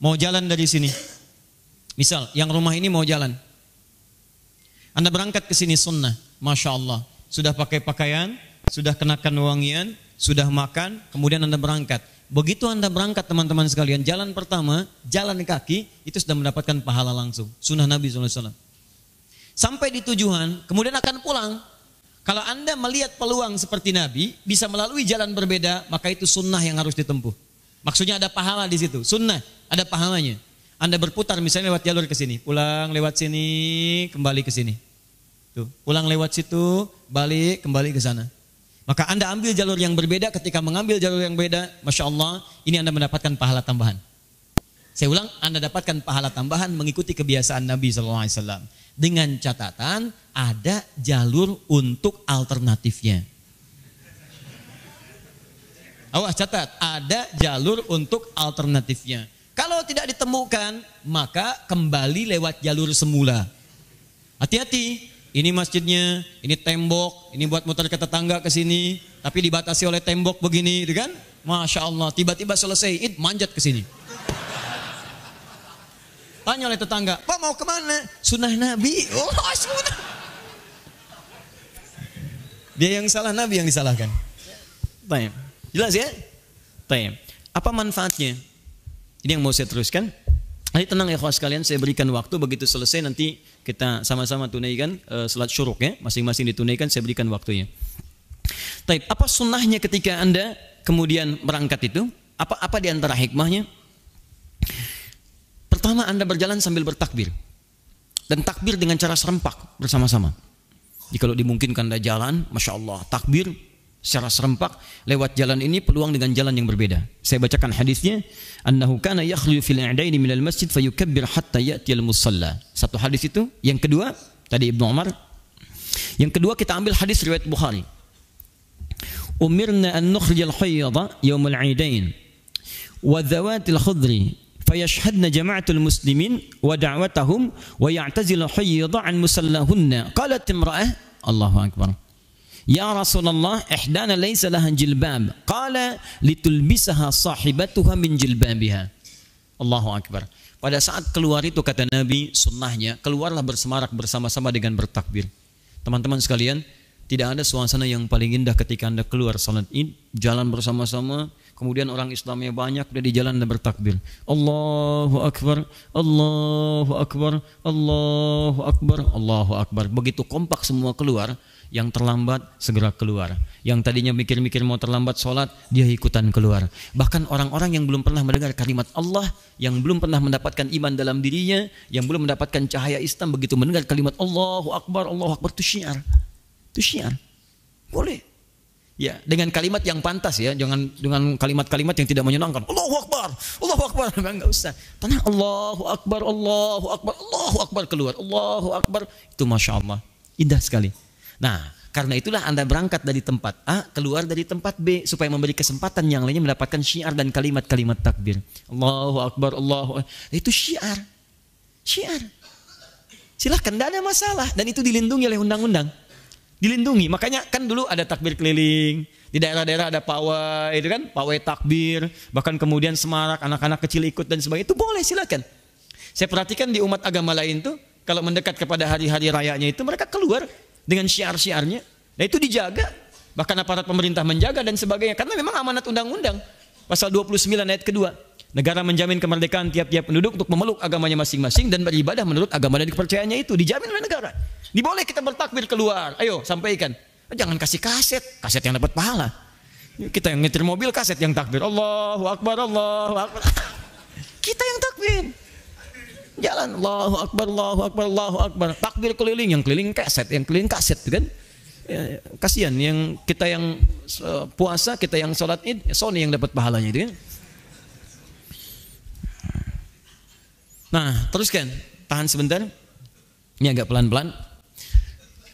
Mau jalan dari sini. Misal, yang rumah ini mau jalan. Anda berangkat ke sini sunnah, Masya Allah. Sudah pakai pakaian, sudah kenakan wangian, sudah makan, kemudian Anda berangkat. Begitu Anda berangkat teman-teman sekalian, jalan pertama, jalan kaki, itu sudah mendapatkan pahala langsung. Sunnah Nabi SAW. Sampai di tujuan, kemudian akan pulang. Kalau Anda melihat peluang seperti Nabi, bisa melalui jalan berbeda, maka itu sunnah yang harus ditempuh. Maksudnya ada pahala di situ, sunnah, ada pahalanya. Anda berputar misalnya lewat jalur ke sini, pulang lewat sini, kembali ke sini. Tuh, pulang lewat situ, balik, kembali ke sana. Maka Anda ambil jalur yang berbeda, ketika mengambil jalur yang beda, Masya Allah, ini Anda mendapatkan pahala tambahan. Saya ulang, Anda dapatkan pahala tambahan mengikuti kebiasaan Nabi SAW. Dengan catatan, ada jalur untuk alternatifnya. Awas catat, ada jalur untuk alternatifnya. Kalau tidak ditemukan, maka kembali lewat jalur semula. Hati-hati. Ini masjidnya, ini tembok, ini buat muter ke tetangga ke sini, tapi dibatasi oleh tembok begini, gitu kan? Masya Allah, tiba-tiba selesai Id manjat ke sini. Tanya oleh tetangga, Pak mau kemana? Sunnah Nabi. Oh, sunnah. Dia yang salah, Nabi yang disalahkan. Baik, jelas ya? Baik. Apa manfaatnya? Ini yang mau saya teruskan. Nanti tenang ya kawan sekalian, saya berikan waktu, begitu selesai nanti kita sama-sama tunaikan salat syuruk ya, masing-masing ditunaikan, saya berikan waktunya. Taib, apa sunnahnya ketika Anda kemudian berangkat itu, apa di antara hikmahnya? Pertama, Anda berjalan sambil bertakbir. Dan takbir dengan cara serempak bersama-sama. Jadi kalau dimungkinkan Anda jalan, Masya Allah, takbir secara serempak lewat jalan ini peluang dengan jalan yang berbeda. Saya bacakan hadisnya, annahu kana yakhlu fil i'daini minal masjid fayukabbir hatta ya'tiyal musalla. Satu hadis itu. Yang kedua, tadi Ibnu Umar. Yang kedua kita ambil hadis riwayat Bukhari. Umirna an nukhrijal hayyada yaumul 'idain wa dhawatil khudri fayashhadna jama'atul muslimin wa da'watahum wa ya'tazilu hayyada an musallahunna. Qalat imra'ah, Allahu akbar, ya Rasulullah, ihdana laysa laha jilbab. Qala litulbisaha sahibatuha min jilbabiha. Allahu akbar. Pada saat keluar itu, kata Nabi, sunnahnya keluarlah bersemarak bersama-sama dengan bertakbir. Teman-teman sekalian, tidak ada suasana yang paling indah ketika Anda keluar salat Id, jalan bersama-sama, kemudian orang Islamnya banyak, udah di jalan Anda bertakbir. Allahu akbar, Allahu akbar, Allahu akbar, Allahu akbar. Begitu kompak semua keluar, yang terlambat segera keluar. Yang tadinya mikir-mikir mau terlambat sholat, dia ikutan keluar. Bahkan orang-orang yang belum pernah mendengar kalimat Allah, yang belum pernah mendapatkan iman dalam dirinya, yang belum mendapatkan cahaya Islam, begitu mendengar kalimat Allahu akbar, itu syiar. Itu syiar. Boleh. Ya, dengan kalimat yang pantas ya, jangan dengan kalimat-kalimat yang tidak menyenangkan. Allahu akbar, Allahu akbar, enggak usah. Tenang, Allahu akbar, Allahu akbar, Allahu akbar, keluar. Allahu akbar. Itu Masya Allah. Indah sekali. Nah, karena itulah Anda berangkat dari tempat A, keluar dari tempat B, supaya memberi kesempatan yang lainnya mendapatkan syiar dan kalimat-kalimat takbir. Allahu akbar, Allahu akbar. Itu syiar. Syiar. Silahkan, tidak ada masalah. Dan itu dilindungi oleh undang-undang. Dilindungi. Makanya kan dulu ada takbir keliling. Di daerah-daerah ada pawai, itu kan? Pawai takbir. Bahkan kemudian semarak, anak-anak kecil ikut dan sebagainya. Itu boleh, silakan. Saya perhatikan di umat agama lain tuh, kalau mendekat kepada hari-hari rayanya itu, mereka keluar dengan syiar-syiarnya. Nah itu dijaga. Bahkan aparat pemerintah menjaga dan sebagainya. Karena memang amanat undang-undang. Pasal 29 ayat kedua. Negara menjamin kemerdekaan tiap-tiap penduduk untuk memeluk agamanya masing-masing dan beribadah menurut agama dan kepercayaannya itu. Dijamin oleh negara. Diboleh kita bertakbir keluar. Ayo sampaikan. Jangan kasih kaset. Kaset yang dapat pahala. Kita yang nyetir mobil, kaset yang takbir. Allahu akbar, Allahu akbar. Kita yang takbir. Jalan Allahu akbar, Allahu akbar, Allahu akbar. Takbir keliling, yang keliling kaset kan? Ya, kasihan yang kita yang puasa, kita yang sholat Id, Sony yang dapat pahalanya itu kan? Nah, teruskan, tahan sebentar. Ini agak pelan-pelan.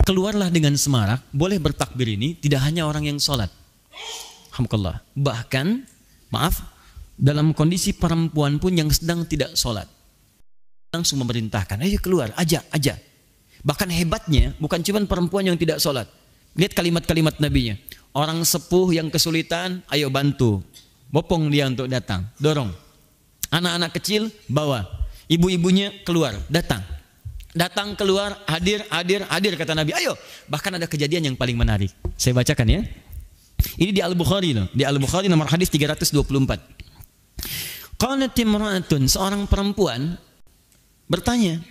Keluarlah dengan semarak, boleh bertakbir ini tidak hanya orang yang sholat. Alhamdulillah. Bahkan, maaf, dalam kondisi perempuan pun yang sedang tidak sholat. Langsung memerintahkan, ayo keluar, ajak. Bahkan hebatnya bukan cuma perempuan yang tidak sholat. Lihat kalimat-kalimat nabinya. Orang sepuh yang kesulitan, ayo bantu. Bopong dia untuk datang, dorong. Anak-anak kecil, bawa. Ibu-ibunya keluar, datang. Datang, keluar, hadir kata Nabi, ayo. Bahkan ada kejadian yang paling menarik. Saya bacakan ya. Ini di Al-Bukhari loh. Di Al-Bukhari nomor hadis 324. Qalat imra'atun, seorang perempuan bertanya,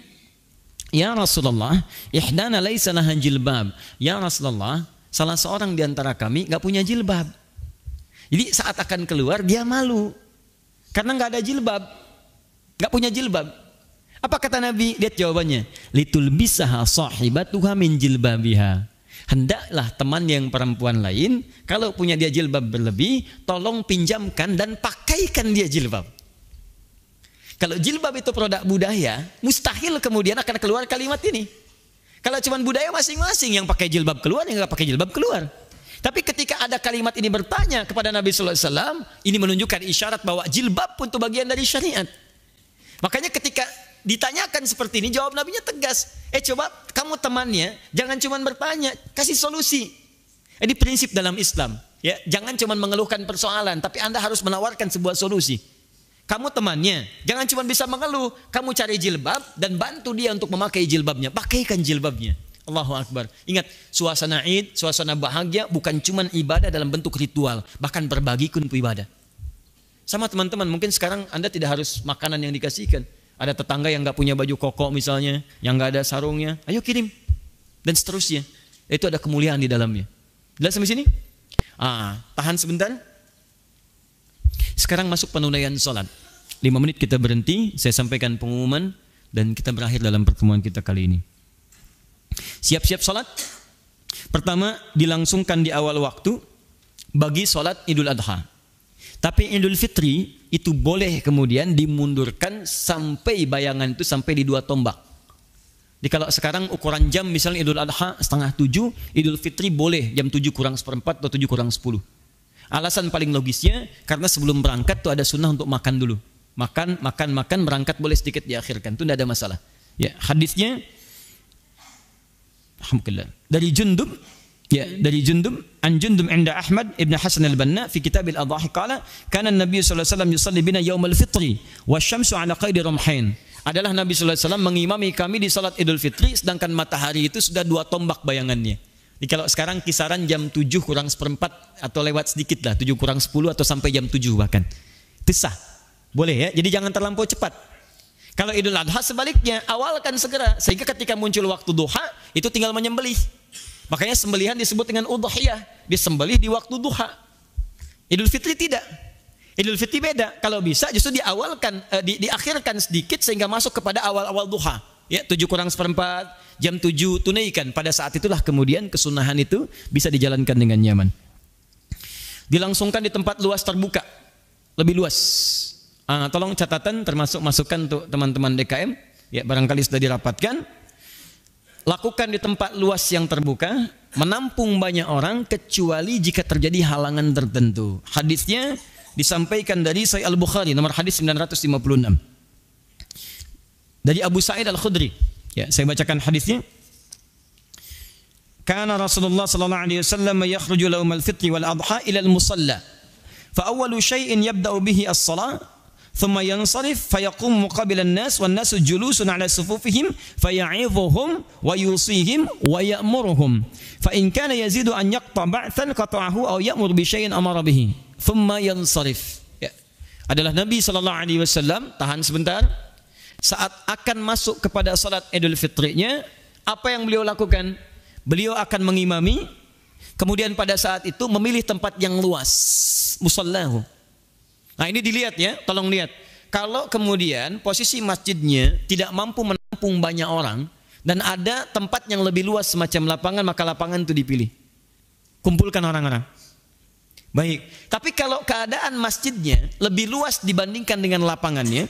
ya Rasulullah, ihdana laisa laha jilbab. Ya Rasulullah, salah seorang di antara kami enggak punya jilbab. Jadi saat akan keluar dia malu karena enggak ada jilbab, enggak punya jilbab. Apa kata Nabi? Lihat jawabannya. Litulbisaha sahibatuha min jilbabiha. Hendaklah teman yang perempuan lain kalau punya dia jilbab berlebih, tolong pinjamkan dan pakaikan dia jilbab. Kalau jilbab itu produk budaya, mustahil kemudian akan keluar kalimat ini. Kalau cuma budaya masing-masing, yang pakai jilbab keluar, yang nggak pakai jilbab keluar. Tapi ketika ada kalimat ini bertanya kepada Nabi Sallallahu Alaihi Wasallam, ini menunjukkan isyarat bahwa jilbab pun itu bagian dari syariat. Makanya ketika ditanyakan seperti ini, jawab Nabinya tegas. Coba kamu temannya, jangan cuma bertanya, kasih solusi. Ini prinsip dalam Islam. Ya, jangan cuma mengeluhkan persoalan, tapi Anda harus menawarkan sebuah solusi. Kamu temannya, jangan cuma bisa mengeluh. Kamu cari jilbab dan bantu dia untuk memakai jilbabnya. Pakaikan jilbabnya. Allahu Akbar. Ingat, suasana Id, suasana bahagia bukan cuma ibadah dalam bentuk ritual, bahkan berbagi pun ibadah. Sama teman-teman, mungkin sekarang Anda tidak harus makanan yang dikasihkan. Ada tetangga yang nggak punya baju koko misalnya, yang nggak ada sarungnya, ayo kirim. Dan seterusnya. Itu ada kemuliaan di dalamnya. Jelas sampai sini? Tahan sebentar. sekarang masuk penunaian sholat. 5 menit kita berhenti, saya sampaikan pengumuman, dan kita berakhir dalam pertemuan kita kali ini. Siap-siap sholat. Pertama, dilangsungkan di awal waktu bagi sholat Idul Adha. Tapi Idul Fitri itu boleh kemudian dimundurkan sampai bayangan itu sampai di 2 tombak. Jadi kalau sekarang ukuran jam misalnya Idul Adha 6:30, Idul Fitri boleh jam 7 kurang 1/4 atau 7 kurang 10. Alasan paling logisnya karena sebelum berangkat tuh ada sunnah untuk makan dulu. Makan, berangkat boleh sedikit diakhirkan, itu tidak ada masalah. Ya, hadisnya alhamdulillah dari Jundub, an Jundub inda Ahmad ibn Hasan al-Banna fi kitab al-Adhahi qala kana an-nabiy sallallahu alaihi wasallam yusalli bina yaum al-fitri wasyamsu ala qaidi ramhain. Adalah Nabi sallallahu alaihi wasallam mengimami kami di salat Idul Fitri sedangkan matahari itu sudah 2 tombak bayangannya. Jadi kalau sekarang kisaran jam 7 kurang 1/4 atau lewat sedikit lah, 7 kurang 10 atau sampai jam 7 bahkan. Itu sah. Boleh ya, jadi jangan terlampau cepat. Kalau Idul Adha sebaliknya, awalkan segera sehingga ketika muncul waktu duha itu tinggal menyembelih. Makanya sembelihan disebut dengan udhiyah, disembelih di waktu duha. Idul Fitri tidak. Idul Fitri beda. Kalau bisa justru diawalkan, diakhirkan sedikit sehingga masuk kepada awal-awal duha. Ya, 7 kurang 1/4, jam 7 tunaikan. Pada saat itulah kemudian kesunahan itu bisa dijalankan dengan nyaman. Dilangsungkan di tempat luas terbuka, lebih luas. Tolong catatan termasuk masukan untuk teman-teman DKM, ya barangkali sudah dirapatkan. Lakukan di tempat luas yang terbuka, menampung banyak orang kecuali jika terjadi halangan tertentu. Hadisnya disampaikan dari Sahih Al-Bukhari nomor hadis 956. Dari Abu Sa'id Al-Khudri. Ya, saya bacakan hadisnya. Kana Rasulullah sallallahu alaihi wasallam yakhruju yaumal fitri wal adha ila al-musalla. Fa awwalu syai'in yabda'u bihi as-shalah. ثم ينصرف فيقوم مقابل الناس والناس جلوس على صفوفهم فيعظهم ويوصيهم ويأمرهم فإن كان يزيد أن يقطع بعثا قطعه أو يأمر بشيء أمر به ثم ينصرف. Adalah Nabi sallallahu alaihi wasallam, tahan sebentar, saat akan masuk kepada salat Idul Fitrinya, apa yang beliau lakukan? Beliau akan mengimami, kemudian pada saat itu memilih tempat yang luas, musallahu. Nah ini dilihat ya, tolong lihat. Kalau kemudian posisi masjidnya tidak mampu menampung banyak orang dan ada tempat yang lebih luas semacam lapangan, maka lapangan itu dipilih. Kumpulkan orang-orang. Baik, tapi kalau keadaan masjidnya lebih luas dibandingkan dengan lapangannya,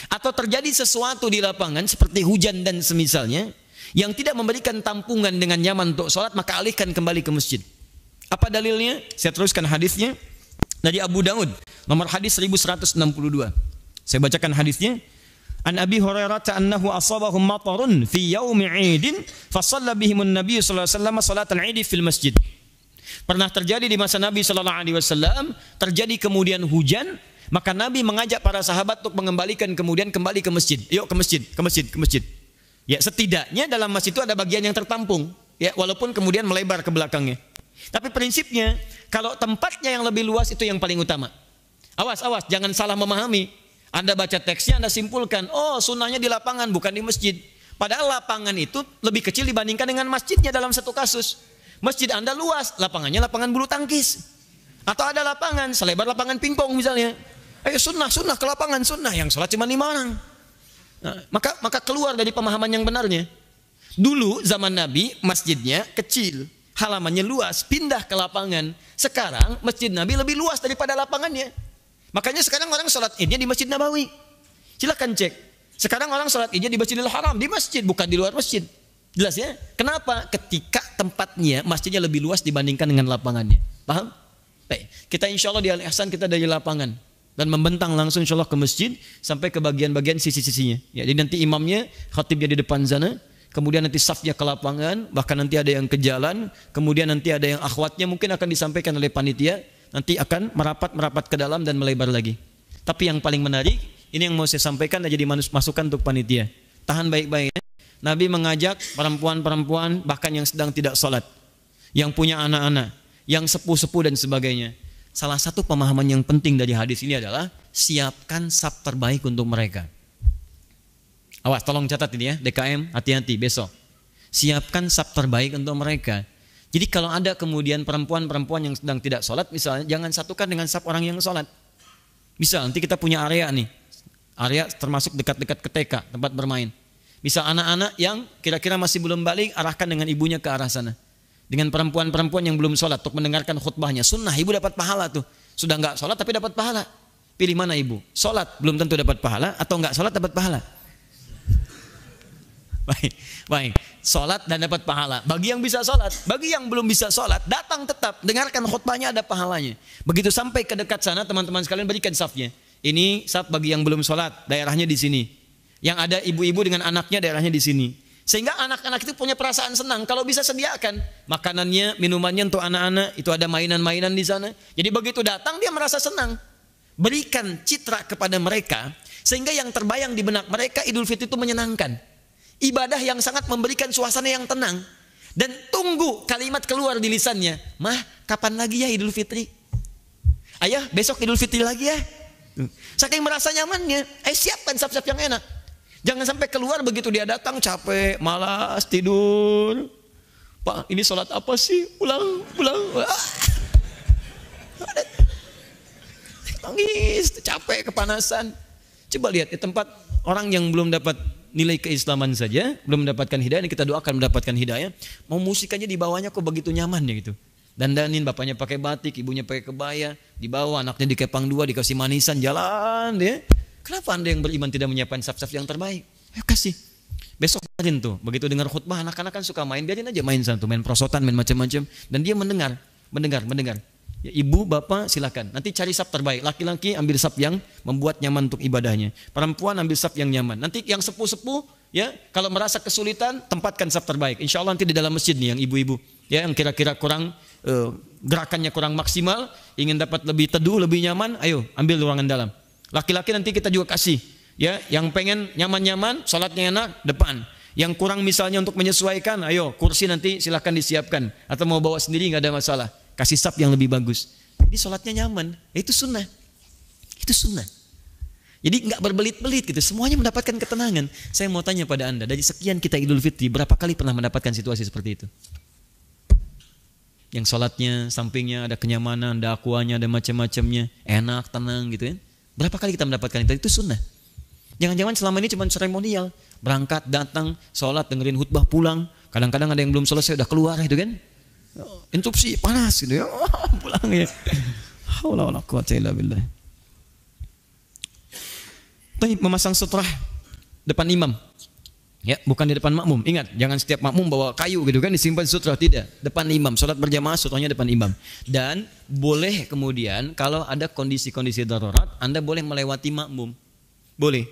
atau terjadi sesuatu di lapangan seperti hujan dan semisalnya yang tidak memberikan tampungan dengan nyaman untuk sholat, maka alihkan kembali ke masjid. Apa dalilnya? Saya teruskan hadisnya. Dari Abu Daud nomor hadis 1162. Saya bacakan hadisnya. An Abi Hurairah annahu asabahum matarun fi yaumi 'idin fa shalla bihim an-nabiy sallallahu alaihi wasallam salatal 'id fil masjid. Pernah terjadi di masa Nabi sallallahu alaihi wasallam, terjadi kemudian hujan, maka Nabi mengajak para sahabat untuk mengembalikan kemudian kembali ke masjid. Yuk ke masjid, ke masjid, ke masjid. Ya, setidaknya dalam masjid itu ada bagian yang tertampung, ya walaupun kemudian melebar ke belakangnya. Tapi prinsipnya, kalau tempatnya yang lebih luas itu yang paling utama. Awas, jangan salah memahami. Anda baca teksnya, Anda simpulkan, oh sunnahnya di lapangan, bukan di masjid. Padahal lapangan itu lebih kecil dibandingkan dengan masjidnya dalam satu kasus. Masjid Anda luas, lapangannya lapangan bulu tangkis. Atau ada lapangan, selebar lapangan pingpong misalnya. Ayo sunnah ke lapangan, sunnah. Yang sholat cuma 5 orang. Nah, maka keluar dari pemahaman yang benarnya. Dulu zaman Nabi, masjidnya kecil. Halamannya luas, pindah ke lapangan. Sekarang masjid Nabi lebih luas daripada lapangannya. Makanya sekarang orang sholat idnya di Masjid Nabawi. Silakan cek. Sekarang orang sholat idnya di Masjidil Haram, di masjid, bukan di luar masjid. Jelas ya? Kenapa? Ketika tempatnya masjidnya lebih luas dibandingkan dengan lapangannya. Paham? Baik. Kita insya Allah di Al-Ihsan kita dari lapangan dan membentang langsung insya Allah ke masjid sampai ke bagian-bagian sisi-sisinya. Ya, jadi nanti imamnya, khatibnya di depan sana. Kemudian nanti safnya ke lapangan, bahkan nanti ada yang ke jalan, kemudian nanti ada yang akhwatnya mungkin akan disampaikan oleh panitia, nanti akan merapat ke dalam dan melebar lagi. Tapi yang paling menarik, ini yang mau saya sampaikan dan jadi masukan untuk panitia. Tahan baik-baik. Nabi mengajak perempuan-perempuan bahkan yang sedang tidak sholat, yang punya anak-anak, yang sepuh-sepuh dan sebagainya. Salah satu pemahaman yang penting dari hadis ini adalah siapkan saf terbaik untuk mereka. Awas, tolong catat ini ya, DKM, hati-hati besok. Siapkan saf terbaik untuk mereka. Jadi kalau ada kemudian perempuan-perempuan yang sedang tidak sholat, misalnya, jangan satukan dengan saf orang yang sholat. Misal nanti kita punya area nih, area termasuk dekat-dekat ke TK, tempat bermain. Misal anak-anak yang kira-kira masih belum balik, arahkan dengan ibunya ke arah sana. Dengan perempuan-perempuan yang belum sholat untuk mendengarkan khutbahnya. Sunnah, ibu dapat pahala tuh. Sudah nggak sholat tapi dapat pahala. Pilih mana ibu? Sholat belum tentu dapat pahala, atau nggak sholat dapat pahala? Baik. Sholat dan dapat pahala. Bagi yang bisa sholat, bagi yang belum bisa sholat, datang tetap, dengarkan khutbahnya, ada pahalanya. Begitu sampai ke dekat sana, teman-teman sekalian berikan safnya. Ini saf bagi yang belum sholat, daerahnya di sini. Yang ada ibu-ibu dengan anaknya, daerahnya di sini. Sehingga anak-anak itu punya perasaan senang. Kalau bisa sediakan makanannya, minumannya untuk anak-anak, itu ada mainan-mainan di sana. Jadi begitu datang dia merasa senang. Berikan citra kepada mereka, sehingga yang terbayang di benak mereka Idul Fitri itu menyenangkan. Ibadah yang sangat memberikan suasana yang tenang. Dan tunggu kalimat keluar di lisannya. Mah, kapan lagi ya Idul Fitri? Ayah, besok Idul Fitri lagi ya. Saking merasa nyamannya, siapkan saf-saf yang enak. Jangan sampai keluar begitu dia datang capek, malas, tidur. Pak, ini sholat apa sih? Pulang. Tangis, capek, kepanasan. Coba lihat di tempat orang yang belum dapat nilai keislaman saja, belum mendapatkan hidayah, ini kita doakan mendapatkan hidayah. Mau musikannya di bawahnya kok begitu nyamannya gitu. Dandanin, bapaknya pakai batik, ibunya pakai kebaya, di bawah anaknya dikepang dua, dikasih manisan, jalan dia. Kenapa Anda yang beriman tidak menyiapkan saf-saf yang terbaik? Ayo kasih. Besok kemarin tuh, begitu dengar khutbah, anak-anak kan suka main, biarin aja main satu, main prosotan, main macam-macam, dan dia mendengar. Ya, ibu, bapak silakan. Nanti cari saf terbaik. Laki-laki ambil saf yang membuat nyaman untuk ibadahnya. Perempuan ambil saf yang nyaman. Nanti yang sepuh-sepuh, ya, kalau merasa kesulitan, tempatkan saf terbaik. Insya Allah nanti di dalam masjid nih yang ibu-ibu, ya, yang kira-kira kurang gerakannya kurang maksimal, ingin dapat lebih teduh, lebih nyaman, ayo ambil ruangan dalam. Laki-laki nanti kita juga kasih, ya, yang pengen nyaman-nyaman, sholatnya enak, depan. Yang kurang misalnya untuk menyesuaikan, ayo kursi nanti silahkan disiapkan, atau mau bawa sendiri nggak ada masalah. Kasih saf yang lebih bagus. Jadi sholatnya nyaman, itu sunnah. Itu sunnah. Jadi nggak berbelit-belit gitu, semuanya mendapatkan ketenangan. Saya mau tanya pada Anda, dari sekian kita Idul Fitri, berapa kali pernah mendapatkan situasi seperti itu? Yang sholatnya, sampingnya ada kenyamanan, ada aquanya, ada macam-macamnya, enak, tenang gitu ya. Berapa kali kita mendapatkan itu? Itu sunnah. Jangan-jangan selama ini cuma seremonial. Berangkat, datang, sholat, dengerin khutbah, pulang. Kadang-kadang ada yang belum selesai, udah keluar gitu kan. Interupsi, panas gitu ya. Pulang ya. Haula wala quwwata illa billah. Tapi memasang sutrah depan imam. Ya, bukan di depan makmum. Ingat, jangan setiap makmum bawa kayu gitu kan disimpan sutra, tidak. Depan imam, sholat berjamaah sutranya depan imam. Dan boleh kemudian kalau ada kondisi-kondisi darurat, Anda boleh melewati makmum. Boleh.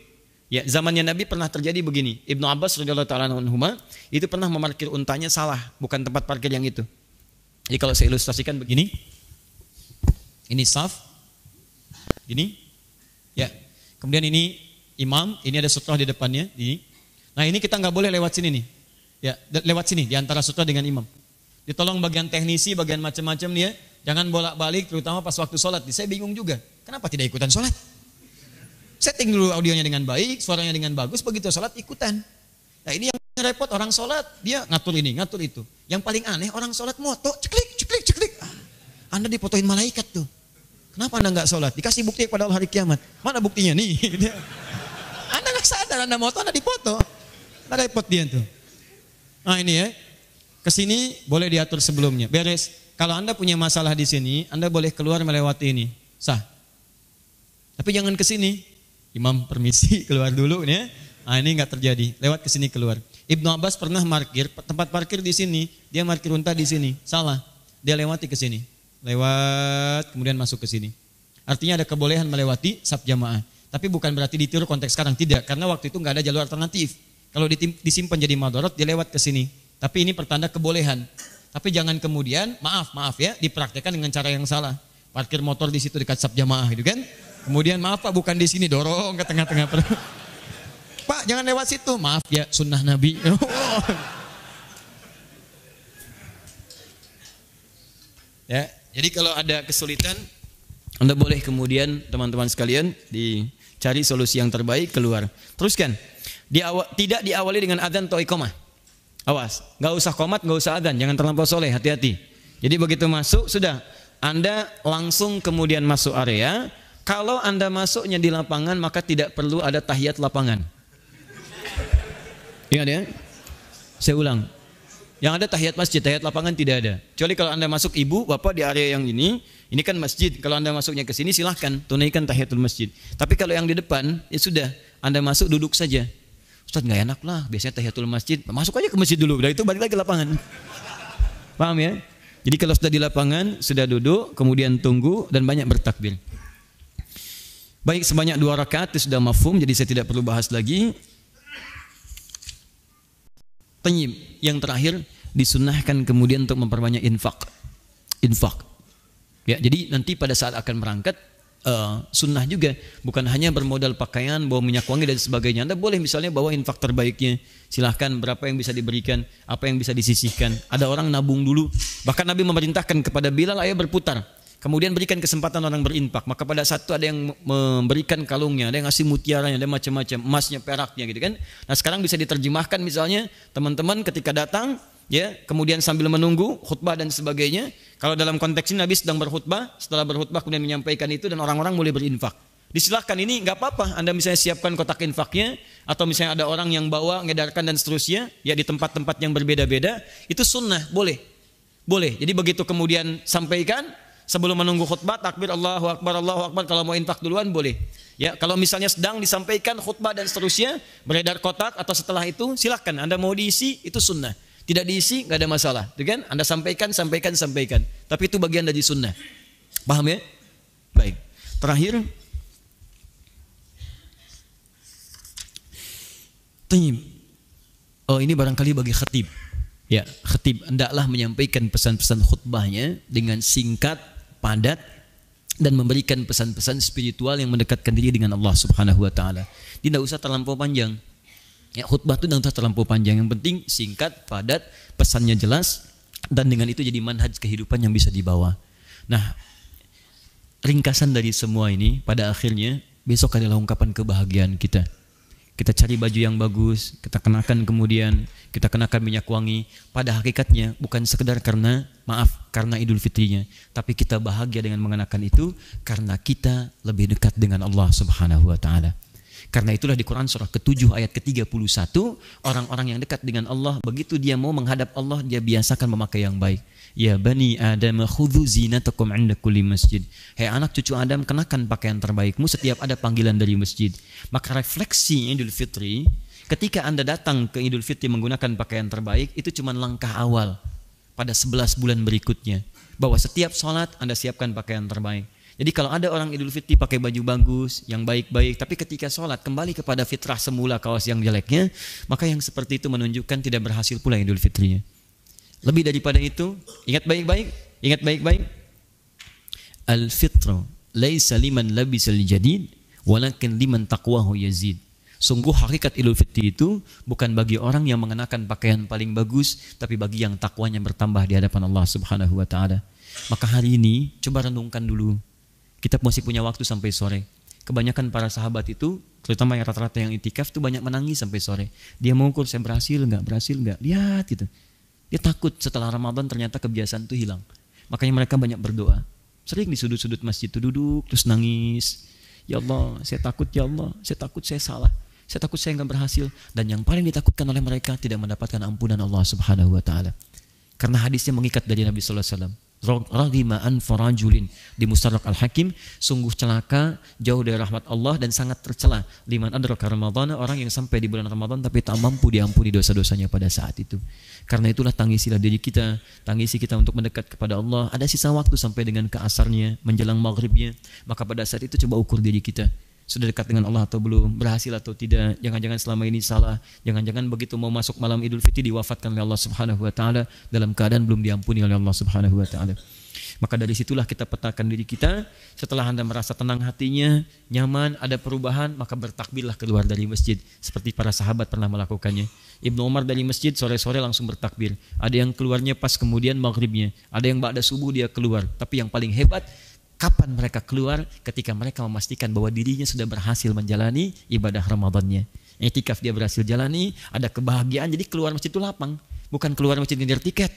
Ya, zamannya Nabi pernah terjadi begini. Ibnu Abbas radhiyallahu taala anhuma itu pernah memarkir untanya salah, bukan tempat parkir yang itu. Jadi kalau saya ilustrasikan begini. Ini saf. Gini. Ya. Kemudian ini imam, ini ada sutra di depannya, ini. Nah ini kita nggak boleh lewat sini nih, ya lewat sini di antara sutra dengan imam. Ditolong bagian teknisi, bagian macam-macam nih ya, jangan bolak-balik terutama pas waktu sholat. Saya bingung juga, kenapa tidak ikutan sholat? Setting dulu audionya dengan baik, suaranya dengan bagus, begitu sholat ikutan. Nah ini yang repot orang sholat, dia ngatur ini, ngatur itu. Yang paling aneh orang sholat moto, ceklik. Anda difotoin malaikat tuh. Kenapa Anda nggak sholat? Dikasih bukti pada hari kiamat. Mana buktinya nih? Anda nggak sadar Anda moto, Anda dipoto. Repot dia tuh. Nah ini ya, kesini boleh diatur sebelumnya, beres. Kalau Anda punya masalah di sini, Anda boleh keluar melewati ini, sah. Tapi jangan kesini. Imam permisi keluar dulu nih. Nah ini nggak terjadi, lewat kesini keluar. Ibnu Abbas pernah parkir, tempat parkir di sini, dia parkir unta di sini, salah. Dia lewati ke sini, lewat kemudian masuk ke sini. Artinya ada kebolehan melewati saf jamaah. Tapi bukan berarti ditiru konteks sekarang, tidak. Karena waktu itu nggak ada jalur alternatif. Kalau disimpan jadi madorot, dia lewat ke sini. Tapi ini pertanda kebolehan. Tapi jangan kemudian, maaf ya, dipraktekkan dengan cara yang salah. Parkir motor di situ dekat saf jamaah, gitu kan? Kemudian maaf Pak, bukan di sini, dorong ke tengah-tengah. Pak, jangan lewat situ. Maaf ya, sunnah Nabi. Ya, jadi kalau ada kesulitan, Anda boleh kemudian teman-teman sekalian dicari solusi yang terbaik keluar. Teruskan. Tidak diawali dengan adzan atau iqamah. Awas, nggak usah qomat, nggak usah adzan, jangan terlampau soleh, hati-hati. Jadi begitu masuk sudah, Anda langsung kemudian masuk area. Kalau Anda masuknya di lapangan, maka tidak perlu ada tahiyat lapangan. Ingat ya? Saya ulang. Yang ada tahiyat masjid, tahiyat lapangan tidak ada. Kecuali kalau Anda masuk ibu, bapak di area yang ini kan masjid. Kalau Anda masuknya ke sini silahkan tunaikan tahiyatul masjid. Tapi kalau yang di depan, ya sudah, Anda masuk duduk saja. Ustaz nggak enak lah, biasanya tahiyatul masjid, masuk aja ke masjid dulu, udah itu balik lagi ke lapangan. Paham ya? Jadi kalau sudah di lapangan, sudah duduk, kemudian tunggu dan banyak bertakbir. Baik, sebanyak 2 rakaat itu sudah mafhum, jadi saya tidak perlu bahas lagi. Tayyib, yang terakhir disunnahkan kemudian untuk memperbanyak infak. Ya, jadi nanti pada saat akan berangkat sunnah juga, bukan hanya bermodal pakaian, bawa minyak wangi dan sebagainya. Anda boleh misalnya bawa infak terbaiknya. Silahkan, berapa yang bisa diberikan, apa yang bisa disisihkan. Ada orang nabung dulu. Bahkan Nabi memerintahkan kepada Bilal, ayo berputar. Kemudian berikan kesempatan orang berinfak. Maka pada saat itu ada yang memberikan kalungnya, ada yang ngasih mutiaranya, ada macam-macam, emasnya, peraknya gitu kan. Nah sekarang bisa diterjemahkan misalnya teman-teman ketika datang, ya kemudian sambil menunggu khutbah dan sebagainya. Kalau dalam konteks ini Nabi sedang berkhutbah, setelah berkhutbah kemudian menyampaikan itu dan orang-orang mulai berinfak. Disilahkan, ini nggak apa-apa. Anda misalnya siapkan kotak infaknya, atau misalnya ada orang yang bawa, ngedarkan dan seterusnya, ya di tempat-tempat yang berbeda-beda, itu sunnah, boleh. Jadi begitu kemudian sampaikan. Sebelum menunggu khutbah, takbir Allahu Akbar, kalau mau infak duluan boleh. Ya, kalau misalnya sedang disampaikan khutbah dan seterusnya, beredar kotak atau setelah itu, silahkan. Anda mau diisi, itu sunnah. Tidak diisi, nggak ada masalah. Kan? Anda sampaikan. Tapi itu bagian dari sunnah. Paham ya? Baik. Terakhir, ini barangkali bagi khatib. Ya, khatib hendaklah menyampaikan pesan-pesan khutbahnya dengan singkat, padat, dan memberikan pesan-pesan spiritual yang mendekatkan diri dengan Allah Subhanahu wa taala. Tidak usah terlampau panjang. Ya, khutbah itu tidak usah terlampau panjang. Yang penting singkat, padat, pesannya jelas, dan dengan itu jadi manhaj kehidupan yang bisa dibawa. Nah, ringkasan dari semua ini pada akhirnya besok adalah ungkapan kebahagiaan kita. Kita cari baju yang bagus, kita kenakan minyak wangi. Pada hakikatnya bukan sekedar karena Idul Fitrinya, tapi kita bahagia dengan mengenakan itu karena kita lebih dekat dengan Allah Subhanahu wa taala. Karena itulah di Quran surah ke-7 ayat ke-31, orang-orang yang dekat dengan Allah, begitu dia mau menghadap Allah, dia biasakan memakai yang baik. Ya bani Adam khudhu zinatakum 'inda kulli masjid. Hai anak cucu Adam, kenakan pakaian terbaikmu setiap ada panggilan dari masjid. Maka refleksi Idul Fitri, ketika Anda datang ke Idul Fitri menggunakan pakaian terbaik, itu cuma langkah awal pada 11 bulan berikutnya. Bahwa setiap sholat Anda siapkan pakaian terbaik. Jadi kalau ada orang Idul Fitri pakai baju bagus, yang baik-baik, tapi ketika sholat kembali kepada fitrah semula, kaos yang jeleknya, maka yang seperti itu menunjukkan tidak berhasil pula Idul Fitrinya. Lebih daripada itu, ingat baik-baik. Al-fitru laisa liman labisal jadid, walakin liman taqwahu yazid. Sungguh hakikat Idul Fitri itu bukan bagi orang yang mengenakan pakaian paling bagus, tapi bagi yang takwanya bertambah di hadapan Allah Subhanahu wa taala. Maka hari ini coba renungkan dulu. Kita masih punya waktu sampai sore. Kebanyakan para sahabat itu, terutama yang rata-rata yang itikaf itu banyak menangis sampai sore. Dia mengukur, saya berhasil enggak? Lihat gitu. Dia takut setelah Ramadan ternyata kebiasaan itu hilang. Makanya mereka banyak berdoa. Sering di sudut-sudut masjid itu duduk terus nangis. Ya Allah, saya takut ya Allah, saya takut saya salah. Saya takut saya enggak berhasil. Dan yang paling ditakutkan oleh mereka tidak mendapatkan ampunan Allah Subhanahu wa taala. Karena hadisnya mengikat dari Nabi sallallahu alaihi wasallam. Raghima anfa rajulin di Mustadrak Al-Hakim, sungguh celaka, jauh dari rahmat Allah dan sangat tercela liman adraka Ramadhan, orang yang sampai di bulan Ramadan tapi tak mampu diampuni dosa-dosanya pada saat itu. Karena itulah tangisilah diri kita, tangisi kita untuk mendekat kepada Allah. Ada sisa waktu sampai dengan ke asarnya, menjelang maghribnya, maka pada saat itu coba ukur diri kita. Sudah dekat dengan Allah atau belum, berhasil atau tidak, jangan-jangan selama ini salah, jangan-jangan begitu mau masuk malam Idul Fitri diwafatkan oleh Allah Subhanahu wa taala dalam keadaan belum diampuni oleh Allah Subhanahu wa taala. Maka dari situlah kita petakan diri kita. Setelah Anda merasa tenang hatinya, nyaman, ada perubahan, maka bertakbirlah keluar dari masjid seperti para sahabat pernah melakukannya. Ibnu Umar dari masjid sore-sore langsung bertakbir. Ada yang keluarnya pas kemudian maghribnya, ada yang ba'da subuh dia keluar. Tapi yang paling hebat, kapan mereka keluar? Ketika mereka memastikan bahwa dirinya sudah berhasil menjalani ibadah Ramadannya. I'tikaf dia berhasil jalani, ada kebahagiaan, jadi keluar masjid itu lapang. Bukan keluar masjid ngejar tiket.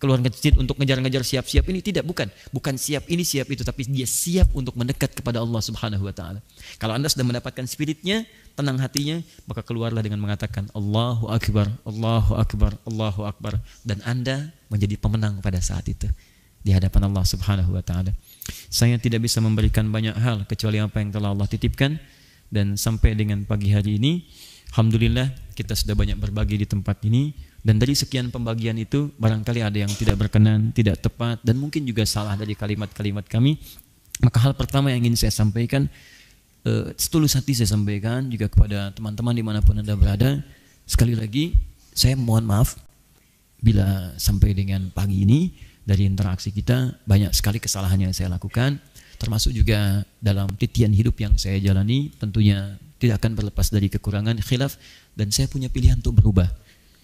keluar masjid untuk ngejar-ngejar siap-siap ini, tidak, bukan siap ini siap itu, tapi dia siap untuk mendekat kepada Allah Subhanahu wa taala. Kalau Anda sudah mendapatkan spiritnya, tenang hatinya, maka keluarlah dengan mengatakan Allahu Akbar, Allahu Akbar, Allahu Akbar, dan Anda menjadi pemenang pada saat itu di hadapan Allah Subhanahu wa taala. Saya tidak bisa memberikan banyak hal kecuali apa yang telah Allah titipkan, dan sampai dengan pagi hari ini alhamdulillah kita sudah banyak berbagi di tempat ini. Dan dari sekian pembagian itu barangkali ada yang tidak berkenan, tidak tepat, dan mungkin juga salah dari kalimat-kalimat kami. Maka hal pertama yang ingin saya sampaikan, setulus hati saya sampaikan juga kepada teman-teman dimanapun Anda berada, sekali lagi saya mohon maaf bila sampai dengan pagi ini dari interaksi kita banyak sekali kesalahan yang saya lakukan, termasuk juga dalam titian hidup yang saya jalani, tentunya tidak akan berlepas dari kekurangan, khilaf, dan saya punya pilihan untuk berubah.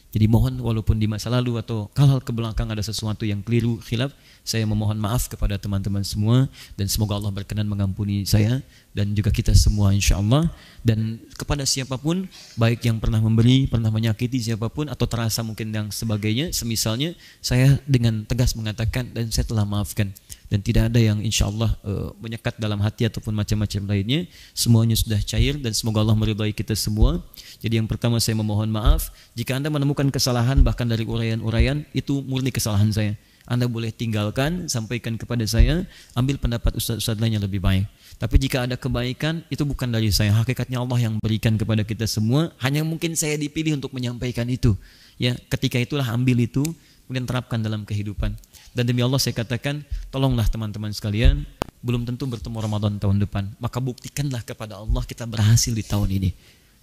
Jadi mohon walaupun di masa lalu atau hal-hal ke belakang ada sesuatu yang keliru, khilaf, saya memohon maaf kepada teman-teman semua, dan semoga Allah berkenan mengampuni saya dan juga kita semua insyaAllah. Dan kepada siapapun, baik yang pernah memberi, pernah menyakiti siapapun, atau terasa mungkin yang sebagainya, semisalnya, saya dengan tegas mengatakan dan saya telah maafkan. Dan tidak ada yang insyaAllah menyekat dalam hati ataupun macam-macam lainnya. Semuanya sudah cair dan semoga Allah meridai kita semua. Jadi yang pertama saya memohon maaf. Jika Anda menemukan kesalahan bahkan dari uraian-uraian, itu murni kesalahan saya. Anda boleh tinggalkan, sampaikan kepada saya, ambil pendapat ustaz-ustaz lain yang lebih baik. Tapi jika ada kebaikan, itu bukan dari saya. Hakikatnya Allah yang berikan kepada kita semua. Hanya mungkin saya dipilih untuk menyampaikan itu. Ya, ketika itulah ambil itu, kemudian terapkan dalam kehidupan. Dan demi Allah saya katakan, tolonglah teman-teman sekalian, belum tentu bertemu Ramadan tahun depan, maka buktikanlah kepada Allah kita berhasil di tahun ini.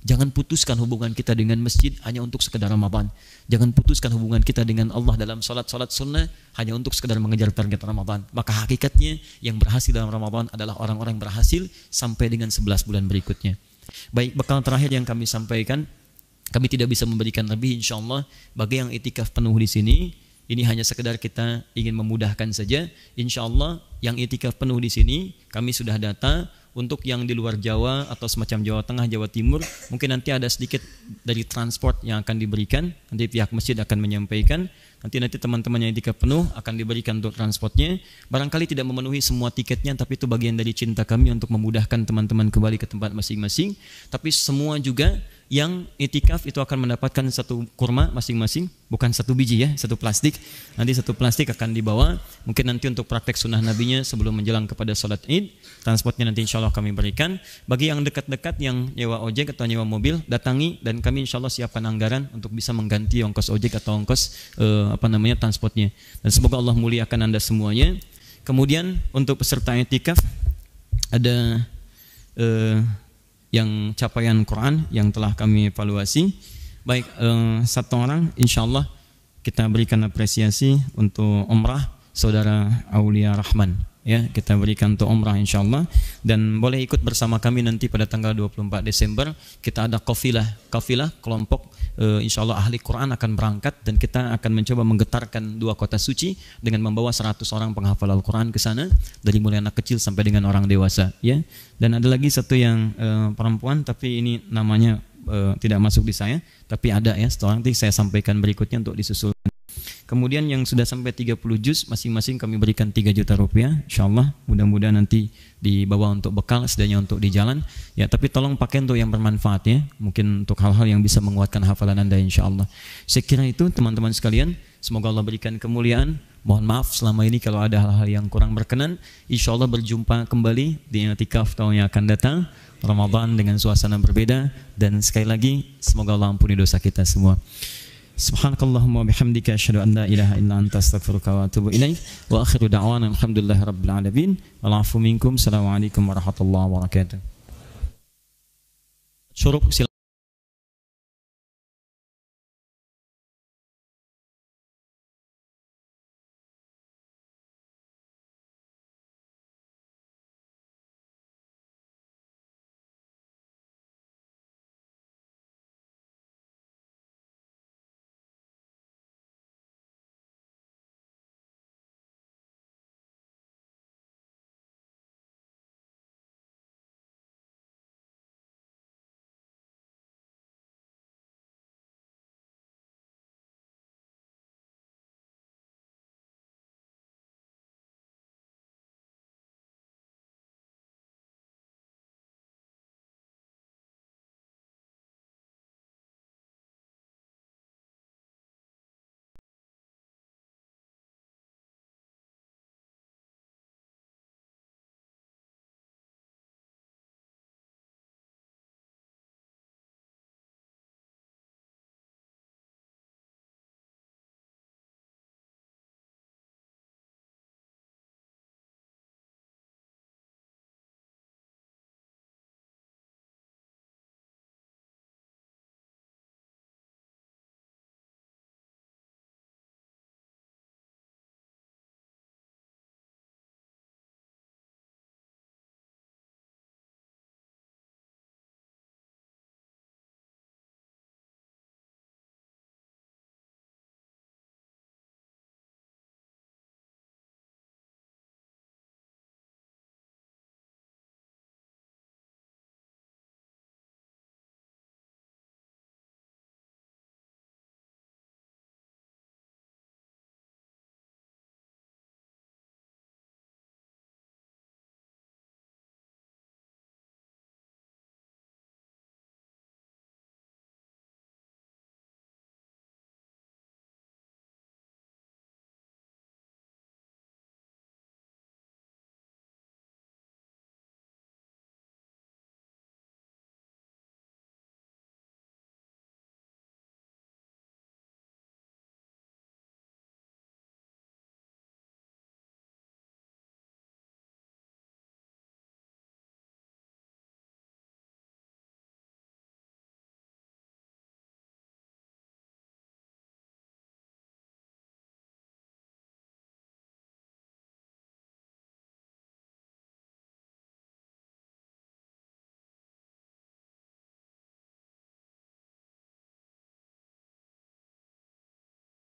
Jangan putuskan hubungan kita dengan masjid hanya untuk sekedar Ramadan. Jangan putuskan hubungan kita dengan Allah dalam salat-salat sunnah hanya untuk sekedar mengejar target Ramadan. Maka hakikatnya yang berhasil dalam Ramadan adalah orang-orang yang berhasil sampai dengan 11 bulan berikutnya. Baik, bekal terakhir yang kami sampaikan, kami tidak bisa memberikan lebih insyaAllah. Bagi yang itikaf penuh di sini, ini hanya sekedar kita ingin memudahkan saja. InsyaAllah yang itikaf penuh di sini, kami sudah data. Untuk yang di luar Jawa atau semacam Jawa Tengah, Jawa Timur, mungkin nanti ada sedikit dari transport yang akan diberikan. Nanti pihak masjid akan menyampaikan. Nanti teman-teman yang itikaf penuh akan diberikan untuk transportnya. Barangkali tidak memenuhi semua tiketnya, tapi itu bagian dari cinta kami untuk memudahkan teman-teman kembali ke tempat masing-masing. Tapi semua juga yang itikaf itu akan mendapatkan satu kurma masing-masing, bukan satu biji ya, satu plastik. Nanti satu plastik akan dibawa, mungkin nanti untuk praktek sunnah nabinya sebelum menjelang kepada sholat id. Transportnya nanti insya Allah kami berikan. Bagi yang dekat-dekat yang nyewa ojek atau nyewa mobil, datangi dan kami insya Allah siapkan anggaran untuk bisa mengganti ongkos ojek atau ongkos transportnya. Dan semoga Allah muliakan Anda semuanya. Kemudian untuk peserta itikaf ada yang capaian Quran yang telah kami evaluasi. Baik, satu orang insya Allah kita berikan apresiasi untuk umrah saudara Aulia Rahman. Ya, kita berikan untuk umrah insyaallah, dan boleh ikut bersama kami nanti pada tanggal 24 Desember. Kita ada kafilah kelompok insyaallah ahli Quran akan berangkat, dan kita akan mencoba menggetarkan 2 kota suci dengan membawa 100 orang penghafal Al-Quran ke sana, dari mulai anak kecil sampai dengan orang dewasa ya. Dan ada lagi satu yang perempuan, tapi ini namanya tidak masuk di saya, tapi ada ya, setelah nanti saya sampaikan berikutnya untuk disusul. Kemudian yang sudah sampai 30 juz masing-masing kami berikan 3 juta rupiah insyaallah. Mudah-mudahan nanti dibawa untuk bekal, setidaknya untuk di jalan ya, tapi tolong pakai untuk yang bermanfaat ya, mungkin untuk hal-hal yang bisa menguatkan hafalan Anda insyaallah. Saya kira itu teman-teman sekalian, semoga Allah berikan kemuliaan. Mohon maaf selama ini kalau ada hal-hal yang kurang berkenan. Insyaallah berjumpa kembali di i'tikaf tahun yang akan datang, Ramadan dengan suasana berbeda, dan sekali lagi semoga Allah ampuni dosa kita semua. Subhanakallahumma bihamdika asyhadu an la ilaha illa anta astaghfiruka wa atubu ilaik. Wa akhiru da'wana alhamdulillahi rabbil alamin. Wal 'afu minkum. Assalamualaikum warahmatullahi wabarakatuh. Syuruk silakan.